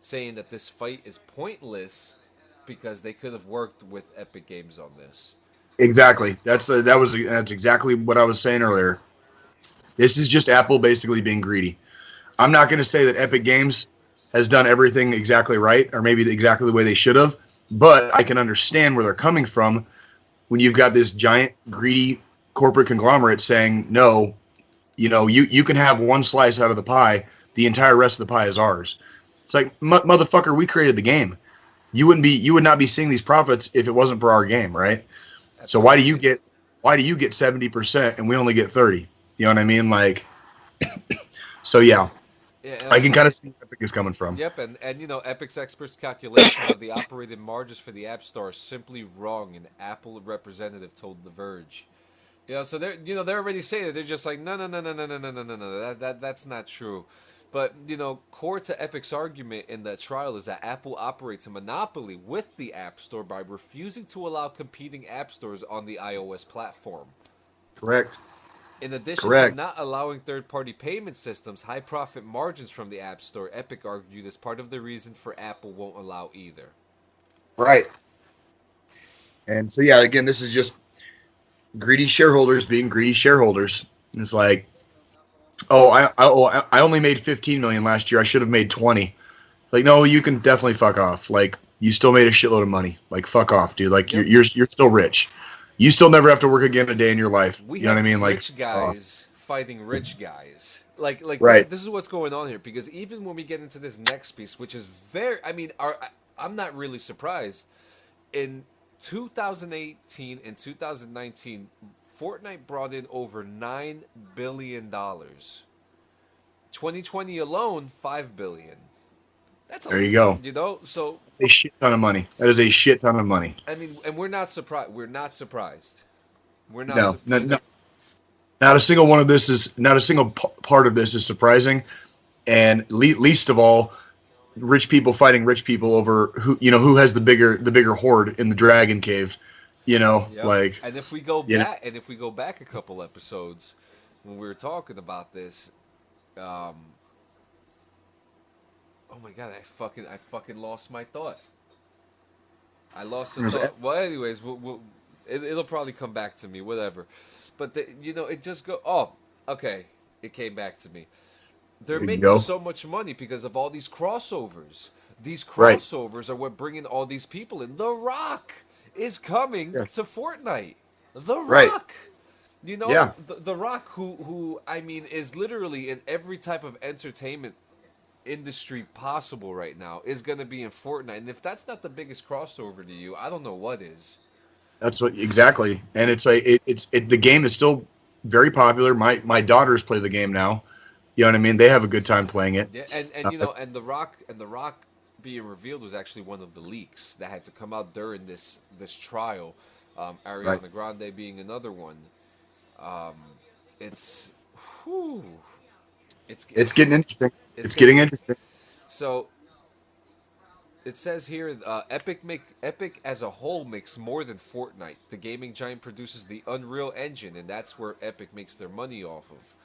saying that this fight is pointless because they could have worked with Epic Games on this. Exactly. That's exactly what I was saying earlier. This is just Apple basically being greedy. I'm not going to say that Epic Games has done everything exactly right, or maybe exactly the way they should have, but I can understand where they're coming from when you've got this giant greedy corporate conglomerate saying, no, you can have one slice out of the pie. The entire rest of the pie is ours. It's like, motherfucker, we created the game. You would not be seeing these profits if it wasn't for our game, right? Absolutely. So why do you get 70% and we only get 30? You know what I mean? Like, so yeah. I can kind of see where Epic is coming from. Yep, and Epic's experts' calculations of the operating margins for the App Store are simply wrong, an Apple representative told The Verge. So they're already saying it. They're just like, no, that's not true. But core to Epic's argument in that trial is that Apple operates a monopoly with the App Store by refusing to allow competing app stores on the iOS platform. Correct. In addition to not allowing third-party payment systems, high profit margins from the App Store, Epic argued is part of the reason for Apple won't allow either. Right. And so, yeah, again, this is just greedy shareholders being greedy shareholders. It's like, I only made $15 million last year. I should have made 20. Like, no, you can definitely fuck off. Like, you still made a shitload of money. Like, fuck off, dude. Like, you're still rich. You still never have to work again a day in your life. You know what I mean? Like, rich guys fighting rich guys. Like right. This is what's going on here. Because even when we get into this next piece, which is very, I'm not really surprised. In 2018 and 2019, Fortnite brought in over $9 billion. 2020 alone, $5 billion. There you go. So a shit ton of money. That is a shit ton of money. I mean, and we're not surprised. We're not surprised. No. Not a single one of this is not a single part of this is surprising, and least of all, rich people fighting rich people over who has the bigger hoard in the dragon cave. Like. And if we go back a couple episodes when we were talking about this. Oh my god! I fucking lost my thought. I lost the thought. Well, anyways, it'll probably come back to me. Whatever. But it just go. Oh, okay. It came back to me. They're making so much money because of all these crossovers. These crossovers are what bring in all these people in. The Rock is coming to Fortnite. The Rock. The Rock, who I mean, is literally in every type of entertainment industry possible right now, is going to be in Fortnite. And if that's not the biggest crossover to you, I don't know what is. That's what exactly. And it's like the game is still very popular. My daughters play the game now. You know what I mean? They have a good time playing it. Yeah, and the Rock being revealed was actually one of the leaks that had to come out during this trial. Right. Ariana Grande being another one. Um, it's, whew, it's It's getting interesting. it's It's getting getting it. interesting. So it says here, Epic as a whole makes more than Fortnite. The gaming giant produces the Unreal Engine, and that's where Epic makes their money off of.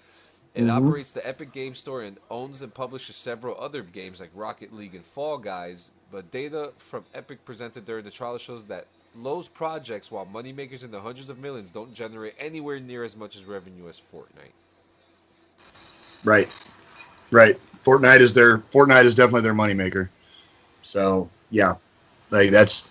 It Hmm. operates the Epic Game Store and owns and publishes several other games like Rocket League and Fall Guys. But data from Epic presented during the trial shows that Lowe's projects, while moneymakers in the hundreds of millions, don't generate anywhere near as much as revenue as Fortnite. Right. Right. Fortnite is definitely their moneymaker. So yeah, like that's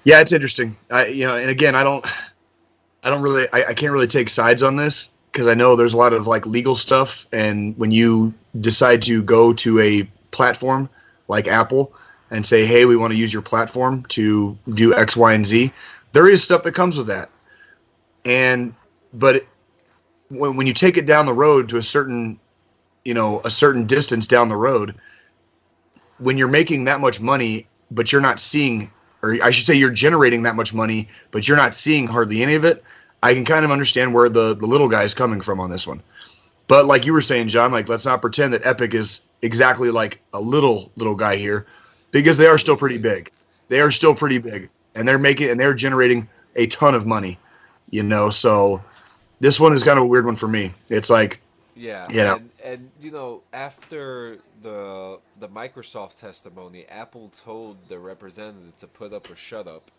yeah, it's interesting. And again, I don't really, I can't really take sides on this because I know there's a lot of like legal stuff, and when you decide to go to a platform like Apple and say, hey, we want to use your platform to do X, Y, and Z, there is stuff that comes with that, and but when you take it down the road to a certain distance down the road, when you're making that much money, but you're not seeing, or I should say, you're generating that much money, but you're not seeing hardly any of it, I can kind of understand where the little guy is coming from on this one. But like you were saying, John, like let's not pretend that Epic is exactly like a little guy here, because they are still pretty Absolutely. big. They are still pretty big, and they're generating a ton of money. So this one is kind of a weird one for me. It's like, Yeah, you know, and after the Microsoft testimony, Apple told the representative to put up or shut up.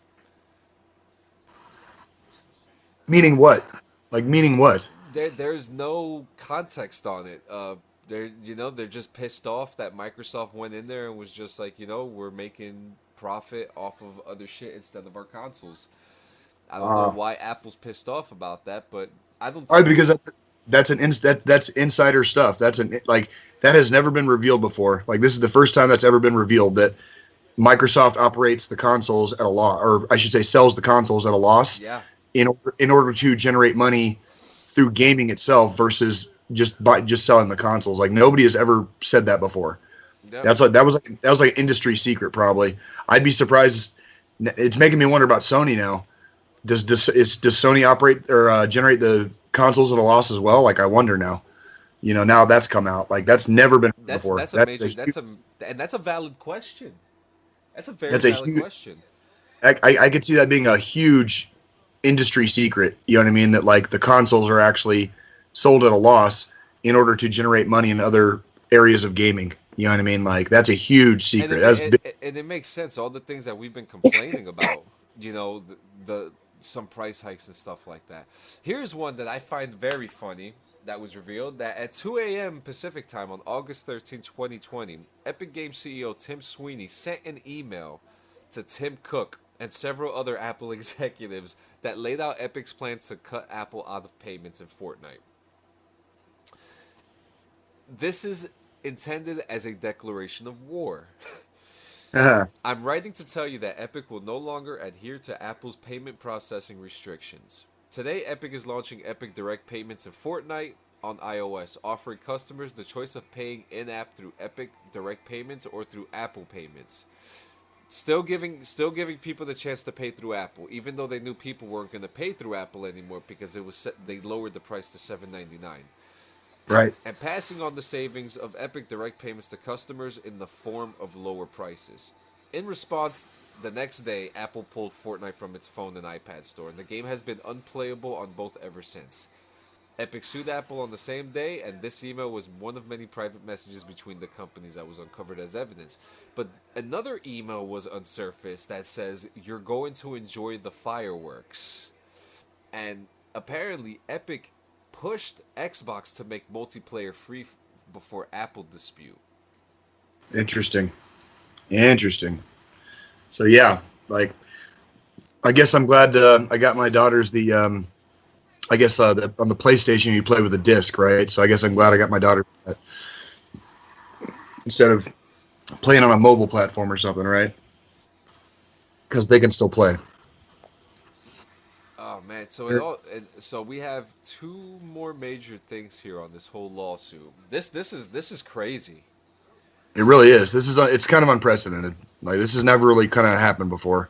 meaning what? Like meaning what? There's no context on it. They're just pissed off that Microsoft went in there and was just like, we're making profit off of other shit instead of our consoles. I don't know Uh, why Apple's pissed off about that, but I don't. All right, because that's insider stuff. That has never been revealed before. Like this is the first time that's ever been revealed that Microsoft operates the consoles at a loss, or I should say, sells the consoles at a loss Yeah, in order to generate money through gaming itself versus just selling the consoles. Like nobody has ever said that before. yeah. That was like an industry secret probably. I'd be surprised. It's making me wonder about Sony now. Does Sony operate or generate the consoles at a loss as well? Like I wonder now. Now that's come out. Like that's never been before. That's a major. That's a valid question. That's a very That's a valid huge. question. I could see that being a huge industry secret. You know what I mean? That like the consoles are actually sold at a loss in order to generate money in other areas of gaming. You know what I mean? Like that's a huge And secret. it, That's big. and it makes sense. All the things that we've been complaining about, the some price hikes and stuff like that. Here's one that I find very funny that was revealed that at 2 a.m. Pacific time on August 13, 2020, Epic Games CEO Tim Sweeney sent an email to Tim Cook and several other Apple executives that laid out Epic's plan to cut Apple out of payments in Fortnite. This is intended as a declaration of war. I'm writing to tell you that Epic will no longer adhere to Apple's payment processing restrictions. Today, Epic is launching Epic Direct Payments in Fortnite on iOS, offering customers the choice of paying in-app through Epic Direct Payments or through Apple Payments. Still giving people the chance to pay through Apple, even though they knew people weren't going to pay through Apple anymore because they lowered the price to $7.99. Right. And passing on the savings of Epic Direct Payments to customers in the form of lower prices. In response, the next day, Apple pulled Fortnite from its phone and iPad store, and the game has been unplayable on both ever since. Epic sued Apple on the same day, and this email was one of many private messages between the companies that was uncovered as evidence. But another email was unsurfaced that says, "You're going to enjoy the fireworks." And apparently, Epic pushed Xbox to make multiplayer free before Apple dispute. Interesting. Interesting. So yeah, like I guess I'm glad I got my daughters I guess on the PlayStation you play with a disc, right? So I guess I'm glad I got my daughter that instead of playing on a mobile platform or something, right? Because they can still play. Oh man, so we have two more major things here on this whole lawsuit. This is crazy. It really is. It's kind of unprecedented. Like this has never really kind of happened before.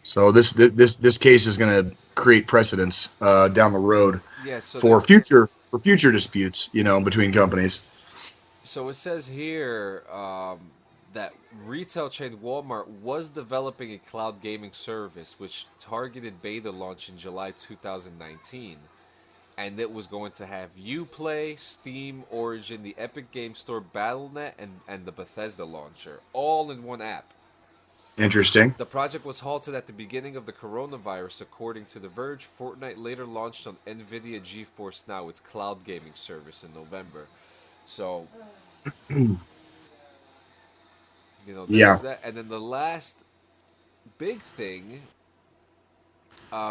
So this case is going to create precedence down the road Yeah, so for future disputes, between companies. so it says here that retail chain Walmart was developing a cloud gaming service which targeted beta launch in July 2019. And it was going to have Uplay, Steam, Origin, the Epic Game Store, BattleNet, and the Bethesda launcher, all in one app. Interesting. The project was halted at the beginning of the coronavirus, according to The Verge. Fortnite later launched on NVIDIA GeForce Now, its cloud gaming service, in November. So, Yeah. there's that. And then the last big thing,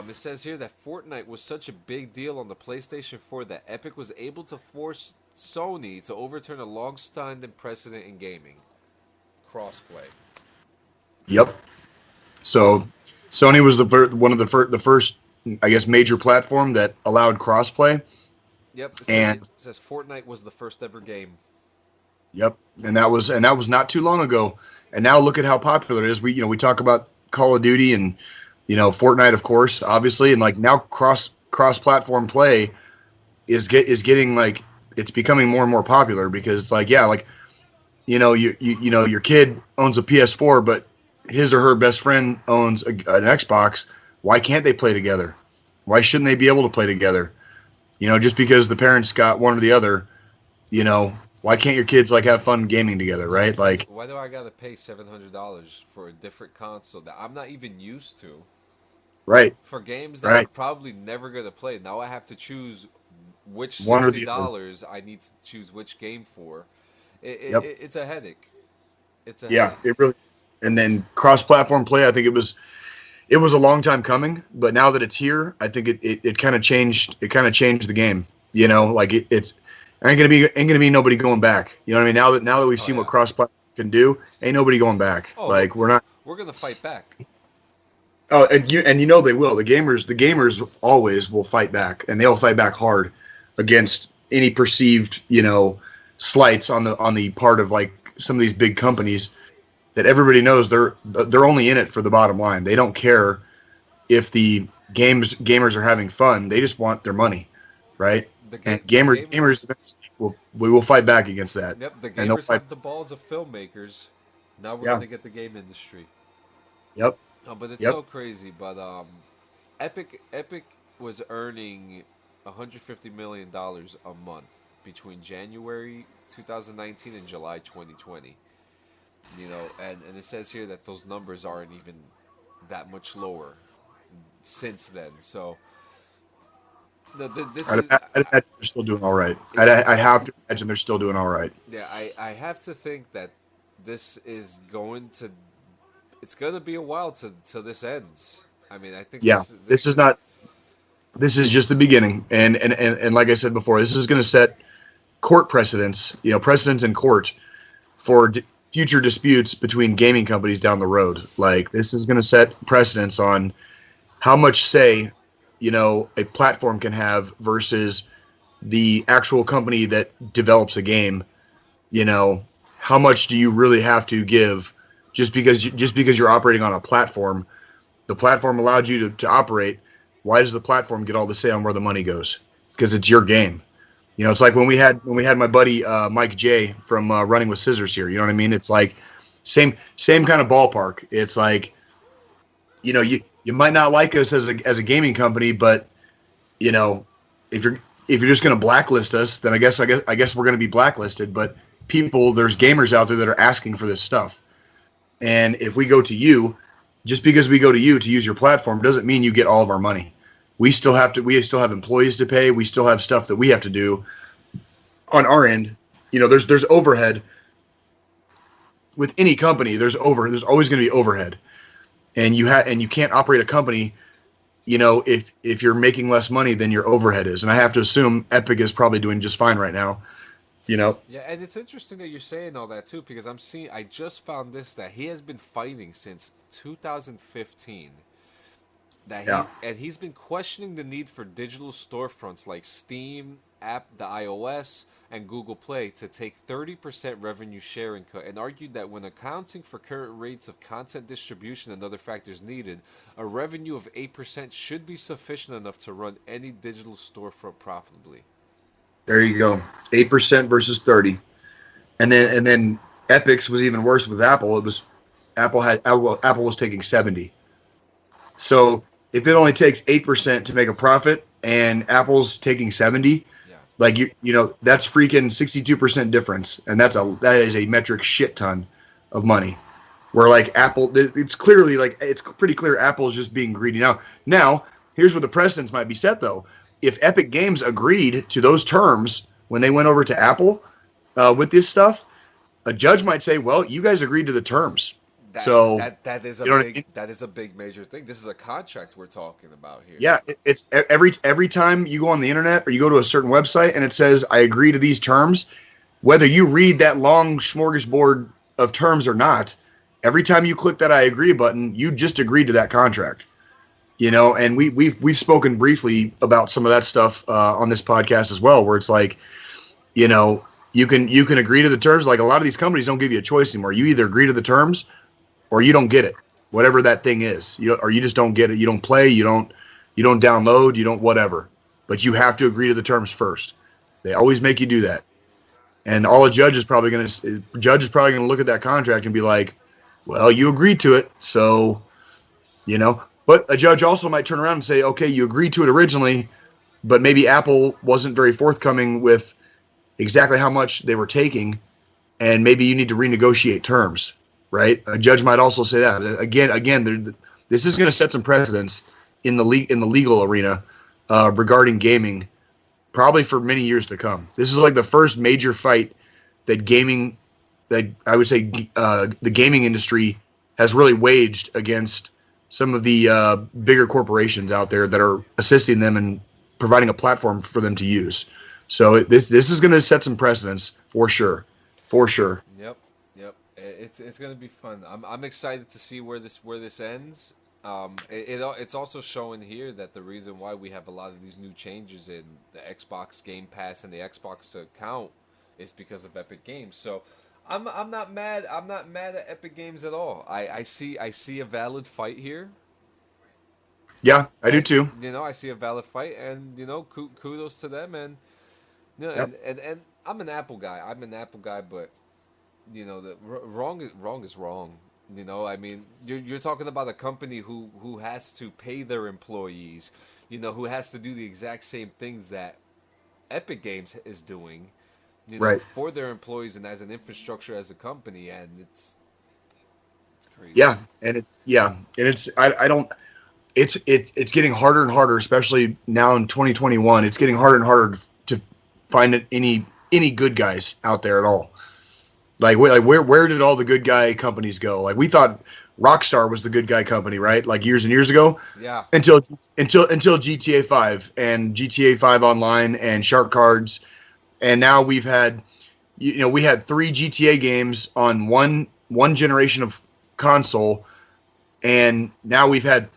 it says here that Fortnite was such a big deal on the PlayStation 4 that Epic was able to force Sony to overturn a long-standing precedent in gaming: crossplay. Yep. So Sony was one of the first, I guess, major platform that allowed crossplay. Yep, And it says Fortnite was the first ever game. yep, and that was not too long ago. And now look at how popular it is. We talk about Call of Duty and Fortnite, of course, obviously, and like now cross platform play is getting like it's becoming more and more popular because it's like your kid owns a PS4, but his or her best friend owns an Xbox. Why can't they play together? Why shouldn't they be able to play together? Just because the parents got one or the other, why can't your kids like have fun gaming together, right? Like, Why do I gotta pay $700 for a different console that I'm not even used to? right, For games that I'm right, probably never gonna play. Now I have to choose which one or sixty the other. dollars I need to choose which game for. Yep, It's a headache. It's a yeah, headache. it really. And then cross-platform play, I think it was a long time coming, but now that it's here, I think it kind of changed. It kind of changed the game. Like it's ain't gonna be nobody going back. You know what I mean? Now that we've Oh seen what yeah. cross platform can do, ain't nobody going back. Oh, Like we're not. we're gonna fight back. Oh, and they will. The gamers always will fight back, and they'll fight back hard against any perceived slights on the part of like some of these big companies that everybody knows they're only in it for the bottom line. They don't care if the gamers are having fun. They just want their money, right? And The gamers gamers. we will fight back against that, Yep, the and they'll gamers fight. have the balls of filmmakers. Now we're Yeah. gonna get the game industry. Yep. Oh, but it's Yep. so crazy. But Epic was earning $150 million a month between January 2019 and July 2020. And it says here that those numbers aren't even that much lower since then. So this is I'd imagine they're still doing all right. yeah. I'd have to imagine they're still doing all right. Yeah, I have to think that this is going to it's going to be a while till this ends. I mean, I think Yeah. this This is is not. This is just the beginning, and like I said before, this is going to set court precedents. Precedents in court for future disputes between gaming companies down the road. Like this is going to set precedents on how much say a platform can have versus the actual company that develops a game. you know how much do you really have to give just because you're operating on a platform? The platform allowed you to operate. Why does the platform get all the say on where the money goes? Because it's your game. It's like when we had my buddy Mike J from Running with Scissors here. You know what I mean? It's like same kind of ballpark. It's like you might not like us as a gaming company, but you know if you're just going to blacklist us, then I guess we're going to be blacklisted. But there's gamers out there that are asking for this stuff, and if we go to you, just because we go to you to use your platform doesn't mean you get all of our money. We still have employees to pay. We still have stuff that we have to do on our end. There's overhead with any company. There's always going to be overhead, and you can't operate a company if you're making less money than your overhead is. And I have to assume Epic is probably doing just fine right now. Yeah, and it's interesting that you're saying all that too, because I just found this that he has been fighting since 2015. Yeah. He's been questioning the need for digital storefronts like Steam the iOS and Google Play to take 30% revenue sharing cut, and argued that when accounting for current rates of content distribution and other factors needed, a revenue of 8% should be sufficient enough to run any digital storefront profitably. There you go. 8% versus 30. And then Epic's was even worse with Apple. It was Apple was taking 70. So if it only takes 8% to make a profit and Apple's taking 70, like you know that's freaking 62% difference, and that is a metric shit ton of money. Where like Apple, it's clearly like it's pretty clear Apple's just being greedy now. Now here's where the precedents might be set though. If Epic Games agreed to those terms when they went over to Apple with this stuff, a judge might say, "Well, you guys agreed to the terms." That is a big major thing. This is a contract we're talking about here. Yeah, it's every time you go on the internet or you go to a certain website and it says I agree to these terms, whether you read that long smorgasbord of terms or not, every time you click that I agree button, you just agreed to that contract. You know, and we've spoken briefly about some of that stuff on this podcast as well, where it's like, you know, you can agree to the terms. Like a lot of these companies don't give you a choice anymore. You either agree to the terms or you don't get it, whatever that thing is. Or you just don't get it. You don't play. You don't download. You don't whatever. But you have to agree to the terms first. They always make you do that. And all a judge is probably going to look at that contract and be like, well, you agreed to it, so you know. But a judge also might turn around and say, okay, you agreed to it originally, but maybe Apple wasn't very forthcoming with exactly how much they were taking, and maybe you need to renegotiate terms. Right, a judge might also say that again. This is going to set some precedents in the legal arena regarding gaming, probably for many years to come. This is like the first major fight that I would say the gaming industry has really waged against some of the bigger corporations out there that are assisting them and providing a platform for them to use. So this is going to set some precedents for sure. Yep. It's gonna be fun. I'm excited to see where this ends. It's also showing here that the reason why we have a lot of these new changes in the Xbox Game Pass and the Xbox account is because of Epic Games. So I'm not mad. I'm not mad at Epic Games at all. I see a valid fight here. Yeah, I do too. You know, I see a valid fight, and you know, kudos to them. And you know, Yep. and I'm an Apple guy, but you know, the wrong is wrong. You know, I mean, you're talking about a company who has to pay their employees, you know, who has to do the exact same things that Epic Games is doing, you know, Right. for their employees and as an infrastructure as a company, and it's crazy. Yeah, and it's getting harder and harder, especially now in 2021. It's getting harder and harder to find any good guys out there at all. Like where did all the good guy companies go? Like we thought Rockstar was the good guy company, right? Like years and years ago. Yeah. Until GTA 5 and GTA 5 Online and Shark Cards, and now we had 3 GTA games on one generation of console, and now we've had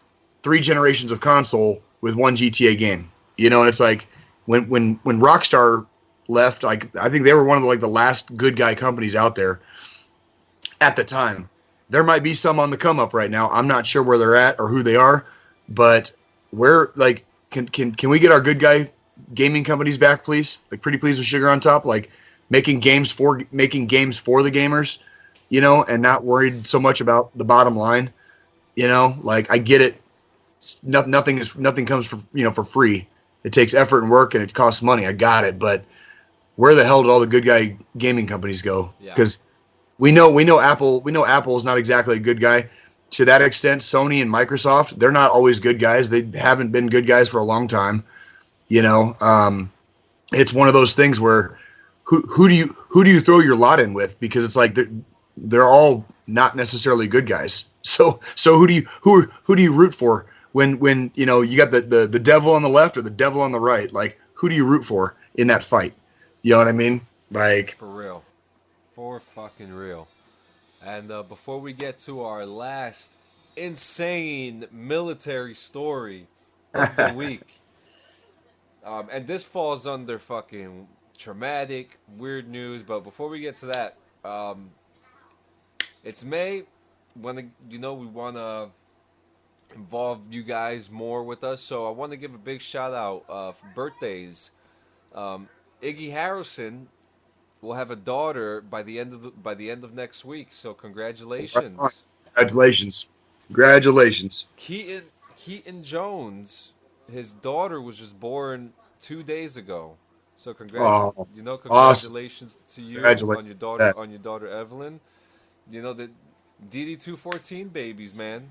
3 generations of console with one GTA game. You know, and it's like when Rockstar left, like I think they were one of the last good guy companies out there at the time. There might be some on the come up right now. I'm not sure where they're at or who they are, but where can we get our good guy gaming companies back, please? Like Pretty Please with Sugar on Top, like making games for the gamers, you know, and not worried so much about the bottom line. You know, like I get it. Nothing comes for free. It takes effort and work and it costs money. I got it, but where the hell did all the good guy gaming companies go? Because we know Apple is not exactly a good guy. To that extent, Sony and Microsoft, they're not always good guys. They haven't been good guys for a long time. You know, it's one of those things where who do you throw your lot in with? Because it's like they're all not necessarily good guys. So who do you root for when you know you got the devil on the left or the devil on the right? Like who do you root for in that fight? You know what I mean? Like for real, for fucking real. And before we get to our last insane military story of the week, And this falls under fucking traumatic, weird news. But before we get to that, it's May. When we want to involve you guys more with us, so I want to give a big shout out for birthdays. Iggy Harrison will have a daughter by the end of next week. So congratulations. Congratulations. Congratulations. Keaton Jones, his daughter was just born 2 days ago. So Oh, awesome. congratulations to you Congratulations. on your daughter Evelyn. The DD214 babies, man.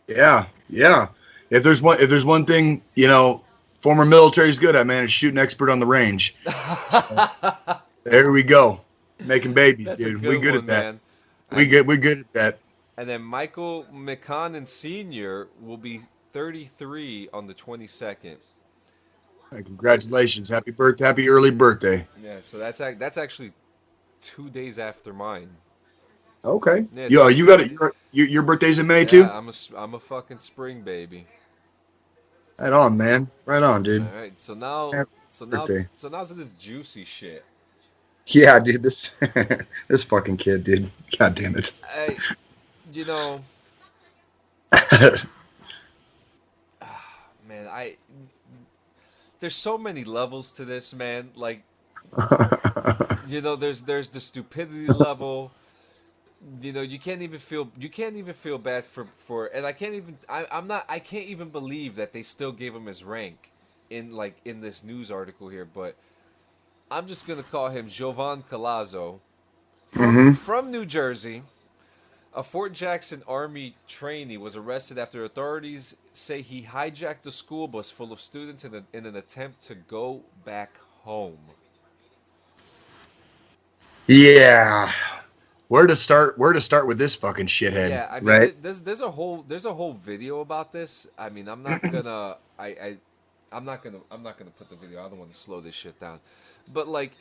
Yeah, yeah. If there's one thing, former military's good at, man, is shooting expert on the range. So, there we go. Making babies, That's dude. a good We good one, at that. man. We good at that. And then Michael McConnell Sr. will be 33 on the 22nd. Congratulations. Happy early birthday. Yeah, so that's actually 2 days after mine. Okay. Yeah, Yo, you got it. Your birthday's in May too? Yeah, I'm a fucking spring baby. Right on, man. Right on, dude. All right, so now Happy birthday. to this juicy shit. Yeah, dude, this this fucking kid, dude. God damn it. You know, man, there's so many levels to this, man. Like, there's the stupidity level. You can't even feel bad and I can't even I can't even believe that they still gave him his rank in this news article here, but I'm just gonna call him Jovan Colazo from New Jersey. A Fort Jackson Army trainee was arrested after authorities say he hijacked a school bus full of students in an attempt to go back home. Yeah. Where to start with this fucking shithead? Yeah, I mean, right? there's a whole video about this. I mean, I'm not gonna I'm not gonna put the video. I don't want to slow this shit down. But like,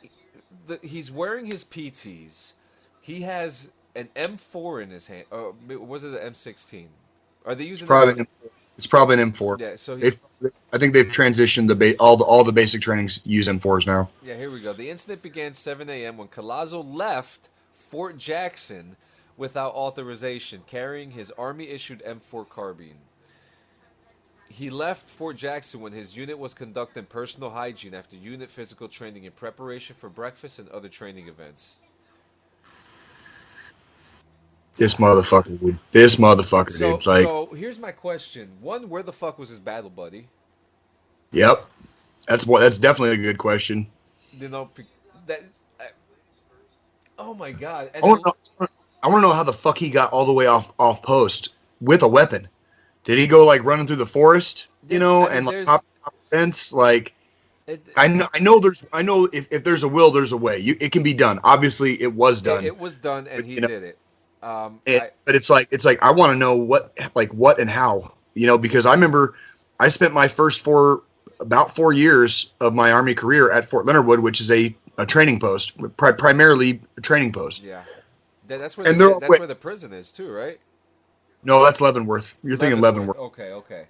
he's wearing his PTs. He has an M4 in his hand. Or was it an M16? Are they using? It's probably an M4. Yeah. So I think they've transitioned all the basic trainings use M4s now. Yeah. Here we go. The incident began 7 a.m. when Colazo left Fort Jackson without authorization, carrying his Army-issued M4 carbine. He left Fort Jackson when his unit was conducting personal hygiene after unit physical training in preparation for breakfast and other training events. This motherfucker, dude. Dude. Like, so here's my question. One, where the fuck was his battle buddy? Yep. That's definitely a good question. Oh my god. I want to know how the fuck he got all the way off post with a weapon. Did he go like running through the forest, and like hop fence? Like, I know if there's a will, there's a way. It can be done. Obviously, it was done. It was done, and he did it. But it's like I want to know what and how, because I remember I spent my first about 4 years of my Army career at Fort Leonard Wood, which is a training post, primarily a training post. Yeah, that's where the prison is too, right? No, that's Leavenworth. You're thinking Leavenworth. Okay.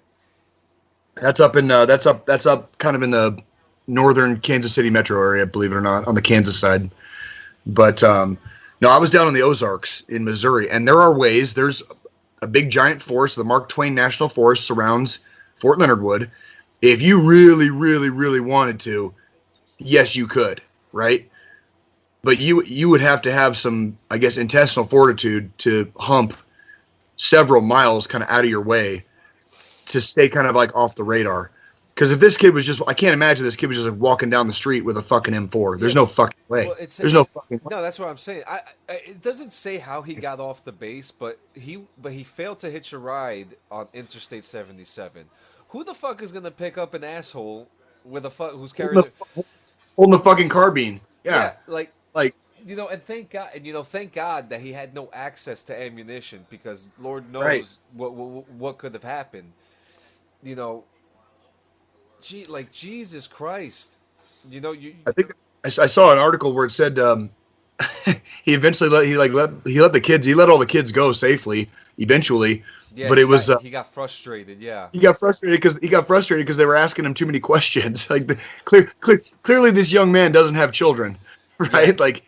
That's up kind of in the northern Kansas City metro area, believe it or not, on the Kansas side. But no, I was down in the Ozarks in Missouri, and there are ways. There's a big giant forest. The Mark Twain National Forest surrounds Fort Leonard Wood. If you really, really, really wanted to, yes, you could, right? But you would have to have some, I guess, intestinal fortitude to hump several miles kind of out of your way to stay kind of like off the radar. Because if this kid was I can't imagine this kid was just like walking down the street with a fucking M4. There's no fucking way. Well, There's no fucking way. No, that's what I'm saying. It doesn't say how he got off the base, but he failed to hitch a ride on Interstate 77. Who the fuck is gonna pick up an asshole with who's carrying holding the fucking carbine? Yeah, like and thank God that he had no access to ammunition, because Lord knows what could have happened. Jesus Christ. I think I saw an article where it said he eventually let all the kids go safely eventually, Yeah, but it was he got frustrated. Yeah. he got frustrated because they were asking him too many questions. Like clearly this young man doesn't have children, Yeah. right? Like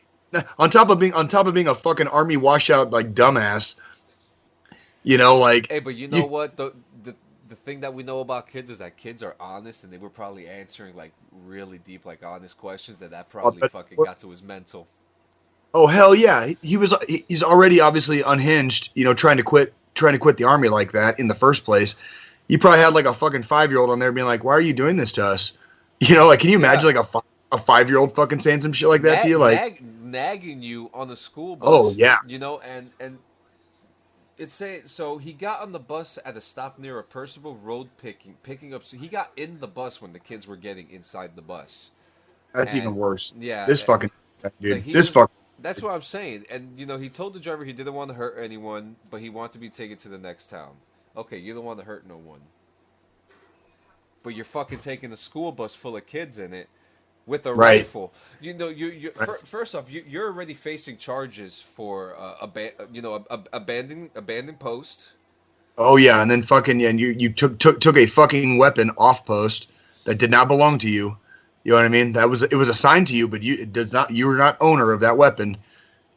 on top of being a fucking army washout like dumbass, like Hey, but you know you what? The thing that we know about kids is that kids are honest, and they were probably answering like really deep, like honest questions, and that probably fucking got to his mental. oh hell yeah, he's already obviously unhinged, trying to quit the army like that in the first place. You probably had like a fucking 5-year-old on there being like, why are you doing this to us? Like, can you imagine Yeah. like a 5-year-old fucking saying some shit like that to you? Like, Nagging you on the school oh bus, yeah, and it's saying so he got on the bus at a stop near a Percival Road picking up. So he got in the bus when the kids were getting inside the bus, that's even and worse. yeah, This fucking like dude, he this was. fuck. That's what I'm saying, and he told the driver he didn't want to hurt anyone, but he wanted to be taken to the next town. Okay, you don't want to hurt no one, but you're fucking taking a school bus full of kids in it with a Right. rifle. Right. First off, you're already facing charges for abandoned post. Oh yeah, and then fucking yeah, and you took a fucking weapon off post that did not belong to you. You know what I mean? It was assigned to you, but it does not. You were not owner of that weapon.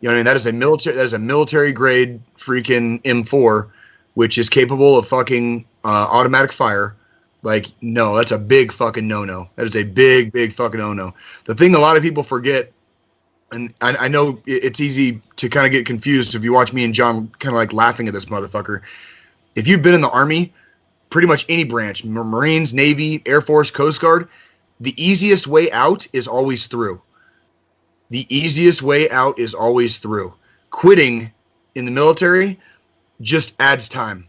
You know what I mean? That is a military grade freaking M4, which is capable of fucking automatic fire. Like, no, that's a big fucking no. That is a big fucking no. The thing a lot of people forget, and I know it's easy to kind of get confused if you watch me and John kind of like laughing at this motherfucker. If you've been in the Army, pretty much any branch, Marines, Navy, Air Force, Coast Guard, the easiest way out is always through. The easiest way out is always through. Quitting in the military just adds time.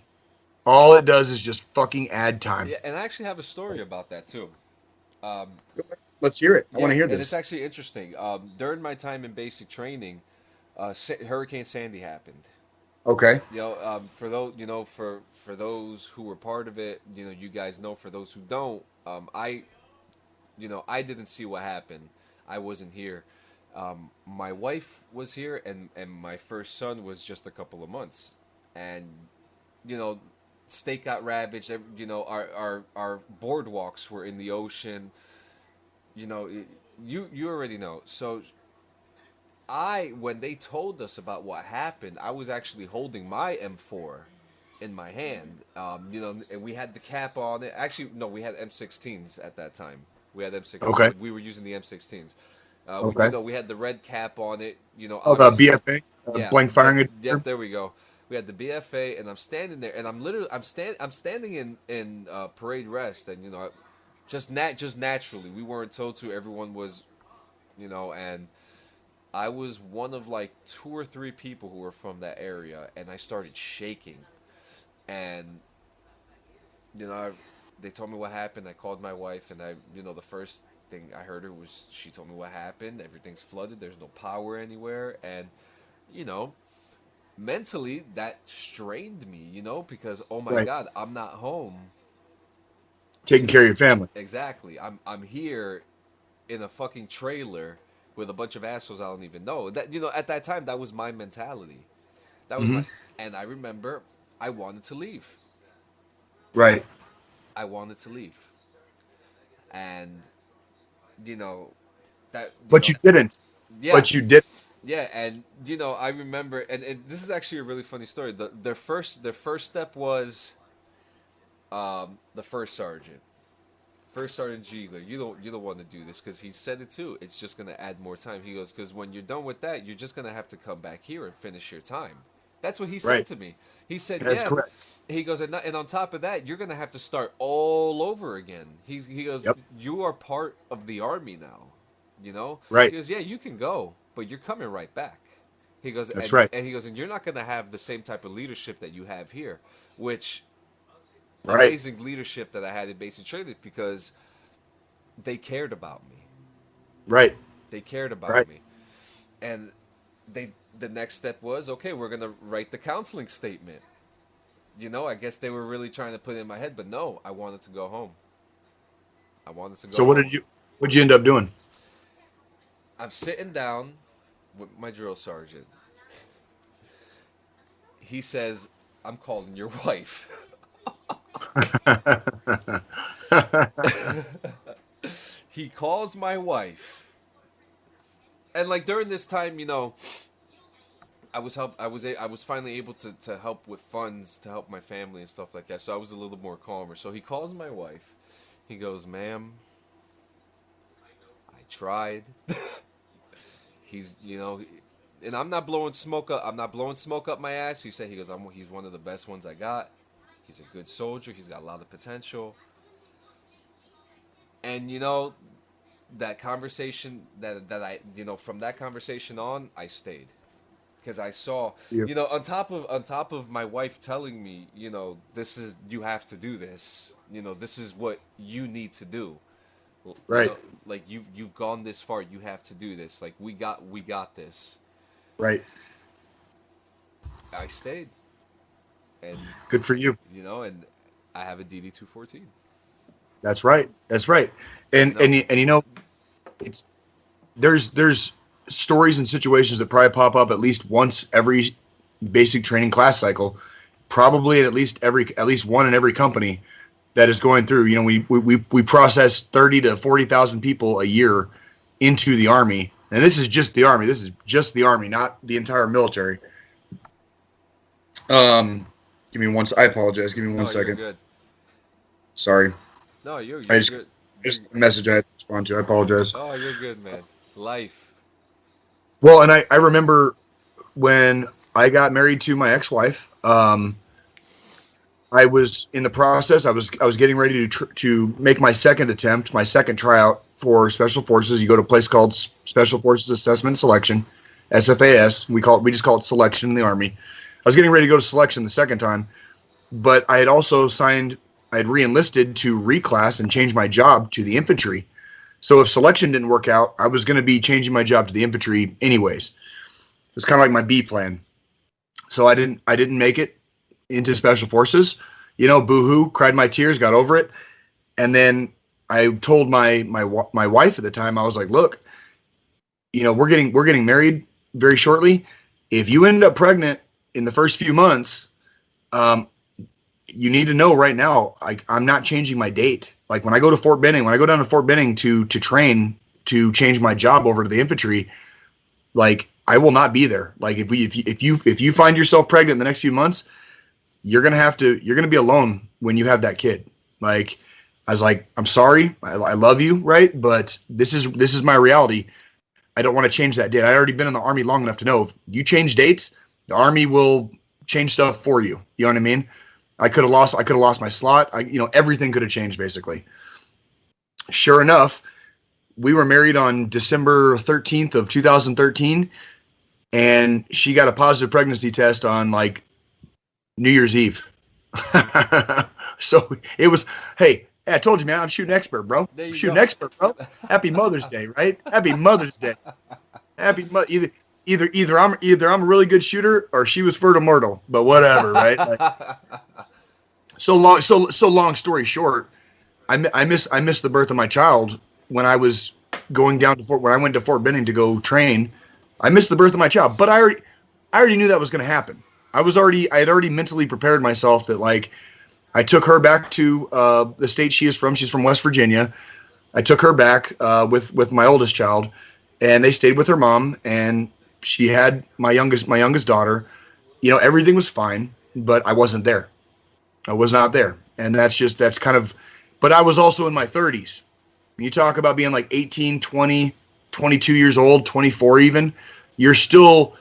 All it does is just fucking add time. Yeah, and I actually have a story about that too. Um, Let's hear it. I want to yes, hear and it's this. actually interesting. During my time in basic training, Hurricane Sandy happened. Okay. For those for those who were part of it, you guys know. For those who don't, I didn't see what happened. I wasn't here. My wife was here, and my first son was just a couple of months, and you know, state got ravaged. Our boardwalks were in the ocean. You already know. So when they told us about what happened, I was actually holding my M4 in my hand. And we had the cap on it. Actually, no, we had M16s at that time. We had Okay. we were using the M16s. Okay. We had the red cap on it. Oh, the Obviously, BFA, yeah, blank yep, firing. yep. There we go. We had the BFA, and I'm standing there, and I'm standing in parade rest, and just naturally, we weren't told to. Everyone was, and I was one of like two or three people who were from that area, and I started shaking, and you know, I, they told me what happened. I called my wife, and the first thing I heard her was she told me what happened. Everything's flooded. There's no power anywhere, and you know, mentally that strained me. Because oh my Right. god, I'm not home Taking to care of your family. exactly. I'm here in a fucking trailer with a bunch of assholes I don't even know. That at that time that was my mentality. That was Hmm. my and I remember I wanted to leave. Right. I wanted to leave. And you know that But you didn't. yeah. But you did. Yeah, and I remember and this is actually a really funny story. Their first step was the first sergeant. First Sergeant Ziegler, you don't want to do this because he said it too. It's just gonna add more time. He goes because when you're done with that, you're just gonna have to come back here and finish your time. That's what he said Right. to me. He said, That's "Yeah." correct. He goes, and on top of that, you're gonna have to start all over again. He goes, Yep. "You are part of the army now." He Right. goes, "Yeah, you can go, but you're coming right back." He goes, That's and right. and he goes, and you're not gonna have the same type of leadership that you have here, which Right. amazing leadership that I had in basic training because they cared about me. Right. They cared about Right. me. And the next step was, okay, we're going to write the counseling statement. I guess they were really trying to put it in my head, but no, I wanted to go home. I wanted to go So home. what'd you end up doing? I'm sitting down with my drill sergeant. He says, "I'm calling your wife." He calls my wife, and like during this time, I was finally able to help with funds to help my family and stuff like that. So I was a little more calmer. So he calls my wife. He goes, "Ma'am, I tried." He's, and I'm not blowing smoke up. I'm not blowing smoke up my ass. He said, he's one of the best ones I got. He's a good soldier. He's got a lot of potential. And that conversation that I from that conversation on, I stayed. Because I saw, on top of my wife telling me, you have to do this. This is what you need to do. Right. Like you've gone this far, you have to do this. Like we got this. Right. I stayed. And good for you. And I have a DD214. That's right. That's right. And it's there's stories and situations that probably pop up at least once every basic training class cycle, probably at least one in every company that is going through. We process 30 to 40,000 people a year into the Army, and this is just the Army. This is just the Army, not the entire military. Give me one. I apologize. Give me one second. You're good. Sorry. No, you're just, good. Just a message I had to respond to. I apologize. Oh, you're good, man. Life. Well, and I remember when I got married to my ex-wife. I was in the process. I was getting ready to make my second attempt, my second tryout for Special Forces. You go to a place called Special Forces Assessment and Selection, SFAS. We just call it selection in the Army. I was getting ready to go to selection the second time, but I had also I had re-enlisted to reclass and change my job to the infantry. So if selection didn't work out, I was going to be changing my job to the infantry anyways. It's kind of like my B plan. So I didn't make it into Special Forces, boo-hoo, cried my tears, got over it. And then I told my wife at the time, I was like, look, we're getting married very shortly. If you end up pregnant in the first few months, you need to know right now, I'm not changing my date. Like when I go down to Fort Benning to train, to change my job over to the infantry, like I will not be there. Like if you find yourself pregnant in the next few months, you're going to be alone when you have that kid. Like, I was like, I'm sorry. I love you. Right. But this is my reality. I don't want to change that date. I already been in the Army long enough to know if you change dates, the Army will change stuff for you. You know what I mean? I could have lost my slot. Everything could have changed basically. Sure enough, we were married on December 13th of 2013, and she got a positive pregnancy test on like New Year's Eve. So it was, hey, I told you, man, I'm shooting expert, bro. Shooting expert, bro. Happy Mother's Day, right? Happy Mother's Day. Either I'm a really good shooter or she was fertile myrtle, but whatever, right? Like, so long story short, I missed the birth of my child when I was going down to when I went to Fort Benning to go train. I missed the birth of my child, but I already knew that was going to happen. I had already mentally prepared myself that like I took her back to the state she is from. She's from West Virginia. I took her back with my oldest child, and they stayed with her mom, and she had my youngest daughter. Everything was fine, but I wasn't there. I was not there, and that's kind of. But I was also in my 30s. When you talk about being like 18, 20, 22 years old, 24 even, you're still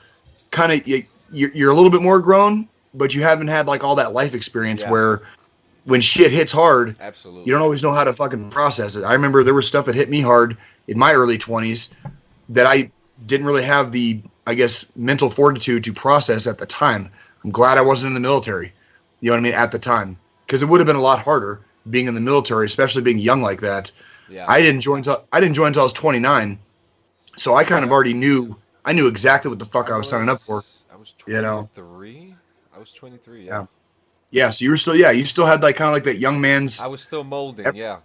kind of you're a little bit more grown, but you haven't had like all that life experience where when shit hits hard, absolutely, you don't always know how to fucking process it. I remember there was stuff that hit me hard in my early 20s that I didn't really have the, I guess, mental fortitude to process at the time. I'm glad I wasn't in the military. You know what I mean? At the time, because it would have been a lot harder being in the military, especially being young like that. Yeah. I didn't join until I was 29, so I kind of already knew. I knew exactly what the fuck I was signing up for. I was 23. I was 23. Yeah. Yeah. So you still had like kind of like that young man's. I was still molding. Yeah.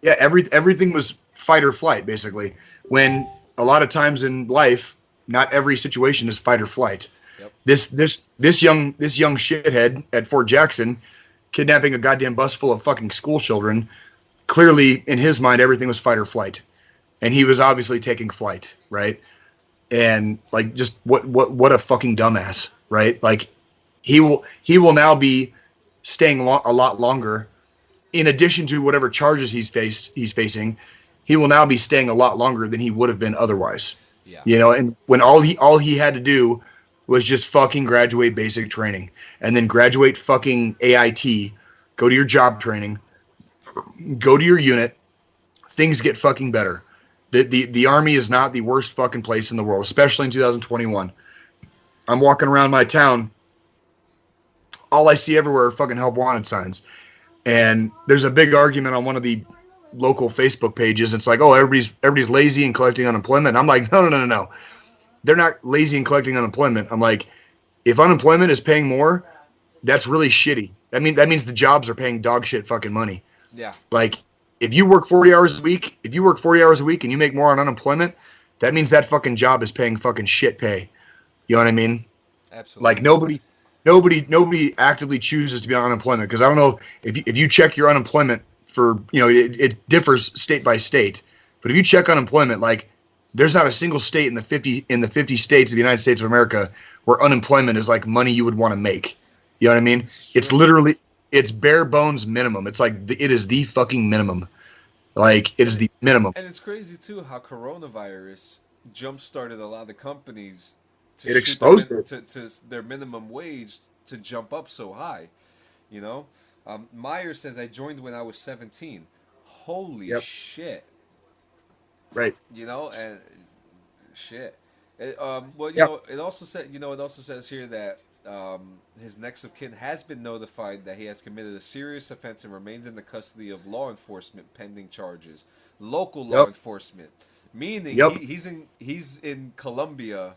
Yeah. Everything was fight or flight basically. When a lot of times in life, not every situation is fight or flight. Yep. This young shithead at Fort Jackson, kidnapping a goddamn bus full of fucking school children. Clearly, in his mind, everything was fight or flight, and he was obviously taking flight, right? And like, just what a fucking dumbass, right? Like, he will now be staying a lot longer. In addition to whatever charges he's facing, he will now be staying a lot longer than he would have been otherwise. Yeah. You know, and when all he had to do was just fucking graduate basic training and then graduate fucking AIT, go to your job training, go to your unit, things get fucking better. The Army is not the worst fucking place in the world, especially in 2021. I'm walking around my town. All I see everywhere are fucking help wanted signs. And there's a big argument on one of the local Facebook pages. It's like, oh, everybody's lazy and collecting unemployment. And I'm like, no. They're not lazy and collecting unemployment. I'm like, if unemployment is paying more, that's really shitty. That means the jobs are paying dog shit fucking money. Yeah. Like, if you work 40 hours a week, and you make more on unemployment, that means that fucking job is paying fucking shit pay. You know what I mean? Absolutely. Like, nobody actively chooses to be on unemployment, because I don't know if you check your unemployment for, you know, it differs state by state, but if you check unemployment, like, there's not a single state in the 50 states of the United States of America where unemployment is like money you would want to make. You know what I mean? It's literally, it's bare bones minimum. It's like it is the fucking minimum. Like, it is the minimum. And it's crazy too how coronavirus jump-started a lot of companies to It exposed it to their minimum wage to jump up so high. You know, Myers says, I joined when I was 17. Holy shit! Right. You know, and shit. Well, you know, it also says here that his next of kin has been notified that he has committed a serious offense and remains in the custody of law enforcement pending charges. Local law enforcement, meaning he's in Columbia,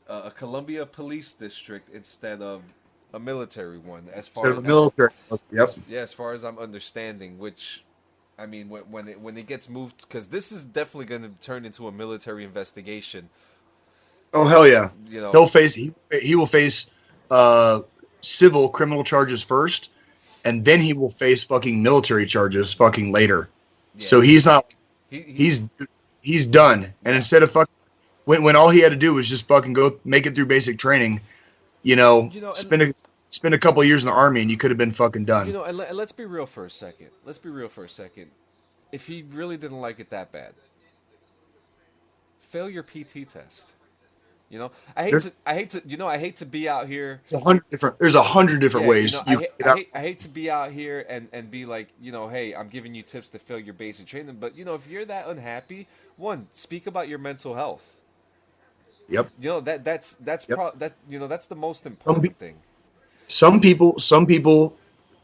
a Columbia police district instead of a military one. As far as I'm understanding, which, I mean, when it gets moved, because this is definitely going to turn into a military investigation. Oh hell yeah! You know, he will face civil criminal charges first, and then he will face fucking military charges fucking later. Yeah. So he's not he's done. And instead of fucking when all he had to do was just fucking go make it through basic training, spend a couple of years in the Army, and you could have been fucking done. You know, and let's be real for a second. If he really didn't like it that bad, fail your PT test. You know, I hate to be out here. There's 100 different ways. You know, I hate to be out here and be like, you know, hey, I'm giving you tips to fail your basic training. But, you know, if you're that unhappy, speak about your mental health. Yep. You know, that's the most important thing. Some people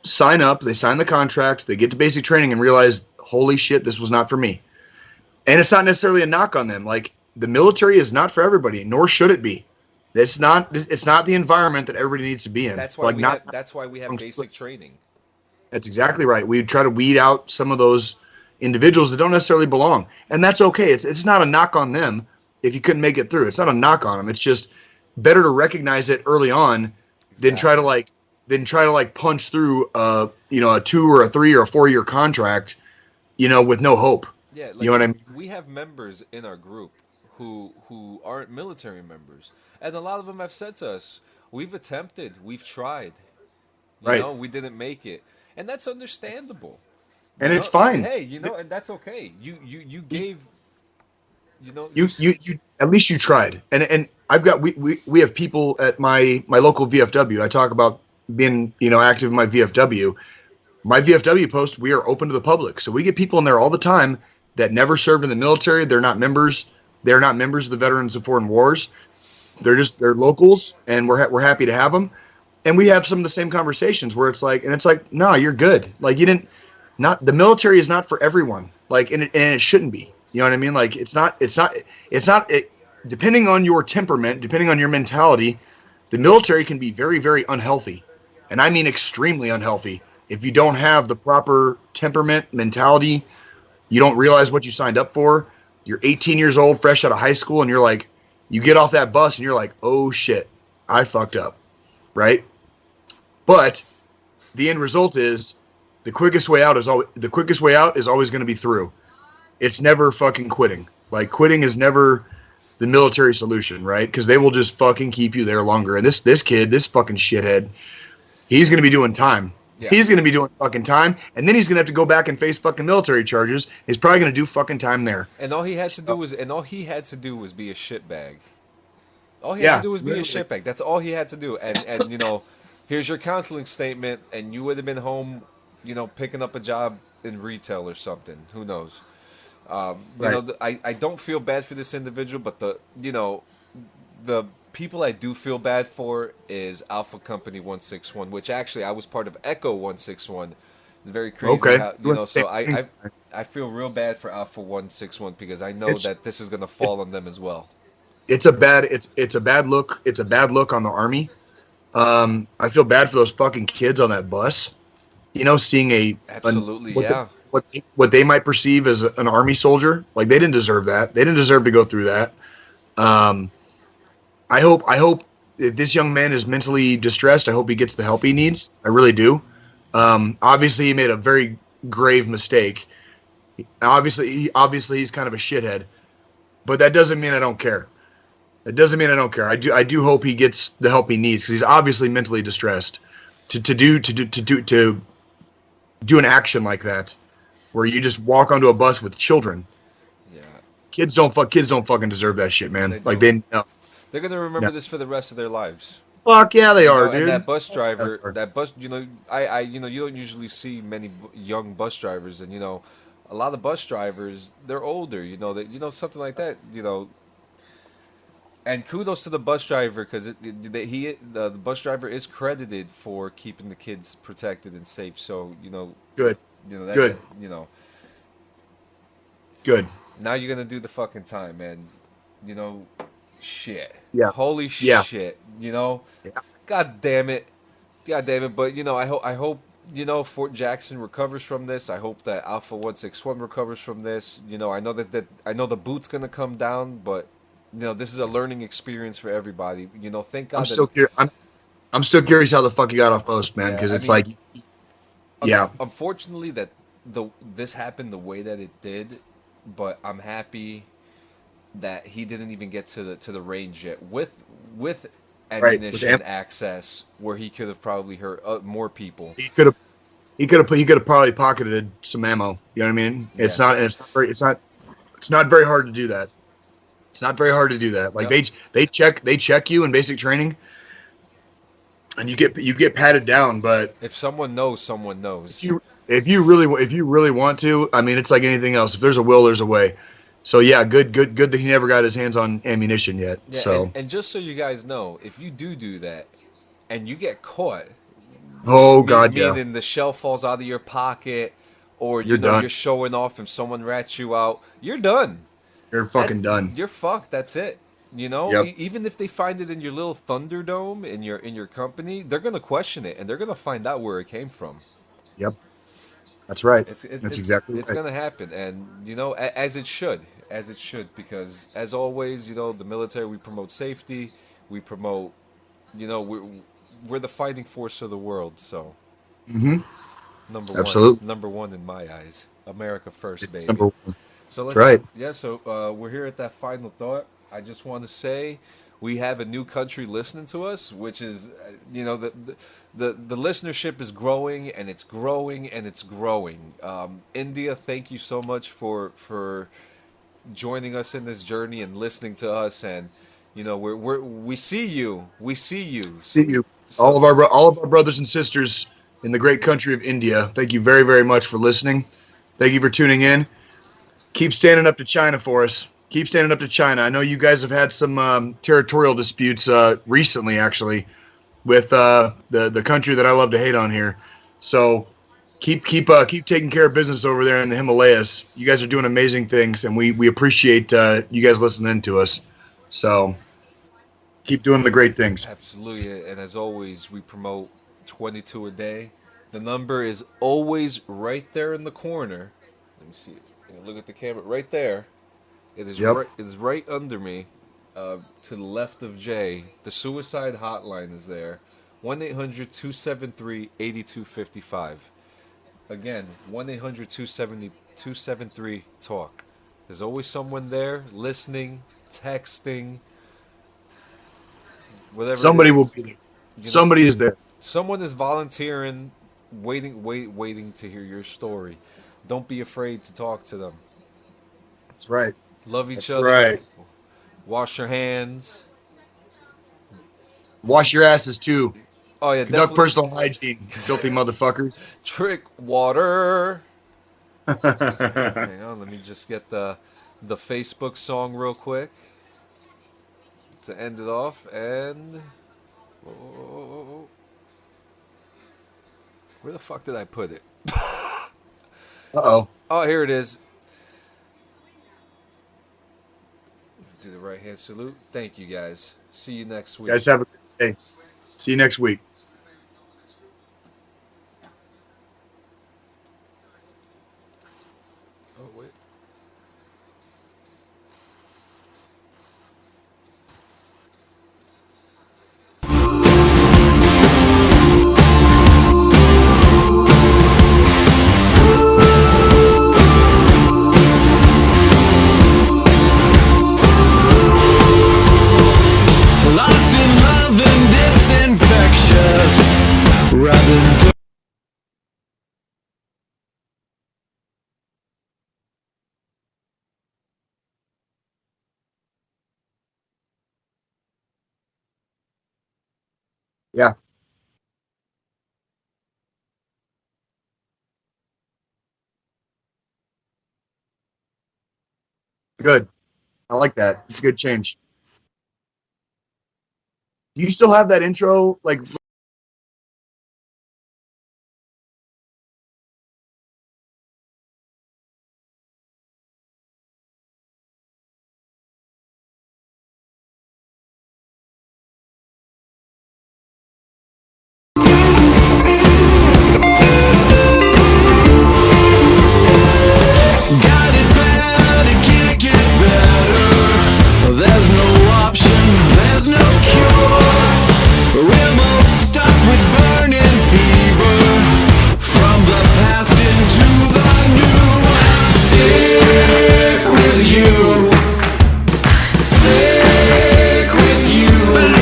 sign up, they sign the contract, they get to basic training and realize, holy shit, this was not for me. And it's not necessarily a knock on them. Like, the military is not for everybody, nor should it be. It's not the environment that everybody needs to be in. That's why we have basic training. That's exactly right. We try to weed out some of those individuals that don't necessarily belong, and that's okay. It's not a knock on them if you couldn't make it through. It's not a knock on them. It's just better to recognize it early on than try to punch through a 2 or a 3 or a 4 year contract, with no hope. Yeah, like, you know what I mean? We have members in our group who aren't military members, and a lot of them have said to us, we've attempted, we've tried, we didn't make it, and that's understandable, and it's fine. Hey, and that's okay. You gave, you at least you tried, and I've got we have people at my local VFW. I talk about being active in my VFW. My VFW post, we are open to the public, so we get people in there all the time that never served in the military. They're not members. They're not members of the Veterans of Foreign Wars. They're locals, and we're happy to have them. And we have some of the same conversations where it's like, no, you're good. Like, the military is not for everyone. Like, and it shouldn't be. You know what I mean? Like, it's not. Depending on your temperament, depending on your mentality, the military can be very, very unhealthy, and I mean extremely unhealthy. If you don't have the proper temperament, mentality, you don't realize what you signed up for. You're 18 years old, fresh out of high school, and you're like, You get off that bus and you're like, oh shit, I fucked up, right? But the end result is the quickest way out is always going to be through. It's never fucking quitting. Like quitting is never the military solution, right? Because they will just fucking keep you there longer. And this kid, this fucking shithead, he's going to be doing time. Yeah. He's going to be doing fucking time, and then he's going to have to go back and face fucking military charges. He's probably going to do fucking time there. And all he had to do was be a shitbag. All he had to do was be a shitbag. That's all he had to do. And you know, here's your counseling statement, and you would have been home, you know, picking up a job in retail or something. Who knows? You know, I don't feel bad for this individual, but the people I do feel bad for is Alpha Company 161, which actually I was part of Echo 161. It's very crazy. Okay. How, you know, so I feel real bad for Alpha 161 because I know that this is going to fall on them as well. It's a bad look. It's a bad look on the Army. I feel bad for those fucking kids on that bus. You know, seeing what they might perceive as an Army soldier. Like they didn't deserve that. They didn't deserve to go through that. I hope if this young man is mentally distressed, I hope he gets the help he needs. I really do. Obviously, he made a very grave mistake. Obviously, he's kind of a shithead, but that doesn't mean I don't care. It doesn't mean I don't care. I do hope he gets the help he needs because he's obviously mentally distressed. To do an action like that, where you just walk onto a bus with children. Yeah. Kids don't fucking deserve that shit, man. They're gonna remember this for the rest of their lives. Fuck yeah, they are, dude. And that bus driver, you know, you know, you don't usually see many young bus drivers, and you know, a lot of bus drivers, they're older, you know, something like that, you know. And kudos to the bus driver because the bus driver is credited for keeping the kids protected and safe. So you know, good, you know, good, you know, good. Now you're gonna do the fucking time, man. You know, shit. Yeah. Holy shit. You know, God damn it. But you know, I hope you know Fort Jackson recovers from this. I hope that Alpha 161 recovers from this. You know, I know that I know the boot's gonna come down, but you know, this is a learning experience for everybody. You know, thank God. I'm still curious how the fuck you got off post, man, because Unfortunately, that this happened the way that it did, but I'm happy that he didn't even get to the range yet with ammunition access, where he could have probably hurt more people. He could have probably pocketed some ammo. You know what I mean? Yeah. It's not very hard to do that. It's not very hard to do that. Like they check you in basic training, and you get patted down. But if someone knows, someone knows. If you really want to, I mean, it's like anything else. If there's a will, there's a way. So yeah, good that he never got his hands on ammunition yet. Yeah, so and just so you guys know, if you do that, and you get caught, meaning the shell falls out of your pocket, or you're showing off and someone rats you out, you're done. You're fucking done. You're fucked. That's it. You know, even if they find it in your little Thunderdome in your company, they're gonna question it and they're gonna find out where it came from. Yep, that's right. It's gonna happen, and you know, as it should, because as always, you know, the military, we promote safety, we promote, you know, we're the fighting force of the world. So, number one in my eyes, America first, baby. Number one. So we're here at that final thought. I just want to say we have a new country listening to us, which is, you know, the listenership is growing and it's growing and it's growing. India, thank you so much for joining us in this journey and listening to us, and you know we see you. So, all of our brothers and sisters in the great country of India. Thank you very, very much for listening. Thank you for tuning in. Keep standing up to China for us. Keep standing up to China. I know you guys have had some territorial disputes recently, actually, with the country that I love to hate on here. So keep taking care of business over there in the Himalayas. You guys are doing amazing things, and we appreciate you guys listening to us. So keep doing the great things. Absolutely, and as always, we promote 22 a day. The number is always right there in the corner. Let me see it. Look at the camera right there. It is right. It is right under me. to the left of Jay, the suicide hotline is there. 1-800-273-8255. Again, 1-800-273-talk. There's always someone there listening, texting, whatever it Somebody will is. be there. You know, Somebody is there. someone is volunteering, waiting to hear your story. Don't be afraid to talk to them. That's right. Love each That's other. right. Wash your hands. Wash your asses too. Oh yeah, Conduct definitely. personal hygiene, filthy motherfuckers. Trick water. Hang on, let me just get the Facebook song real quick to end it off. And oh, where the fuck did I put it? Uh-oh. Oh, here it is. Do the right hand salute. Thank you guys. See you next week. You guys have a good day. See you next week. Oh wait. Lost in love and it's infectious. Rather Yeah. Good. I like that. It's a good change. Do you still have that intro? Like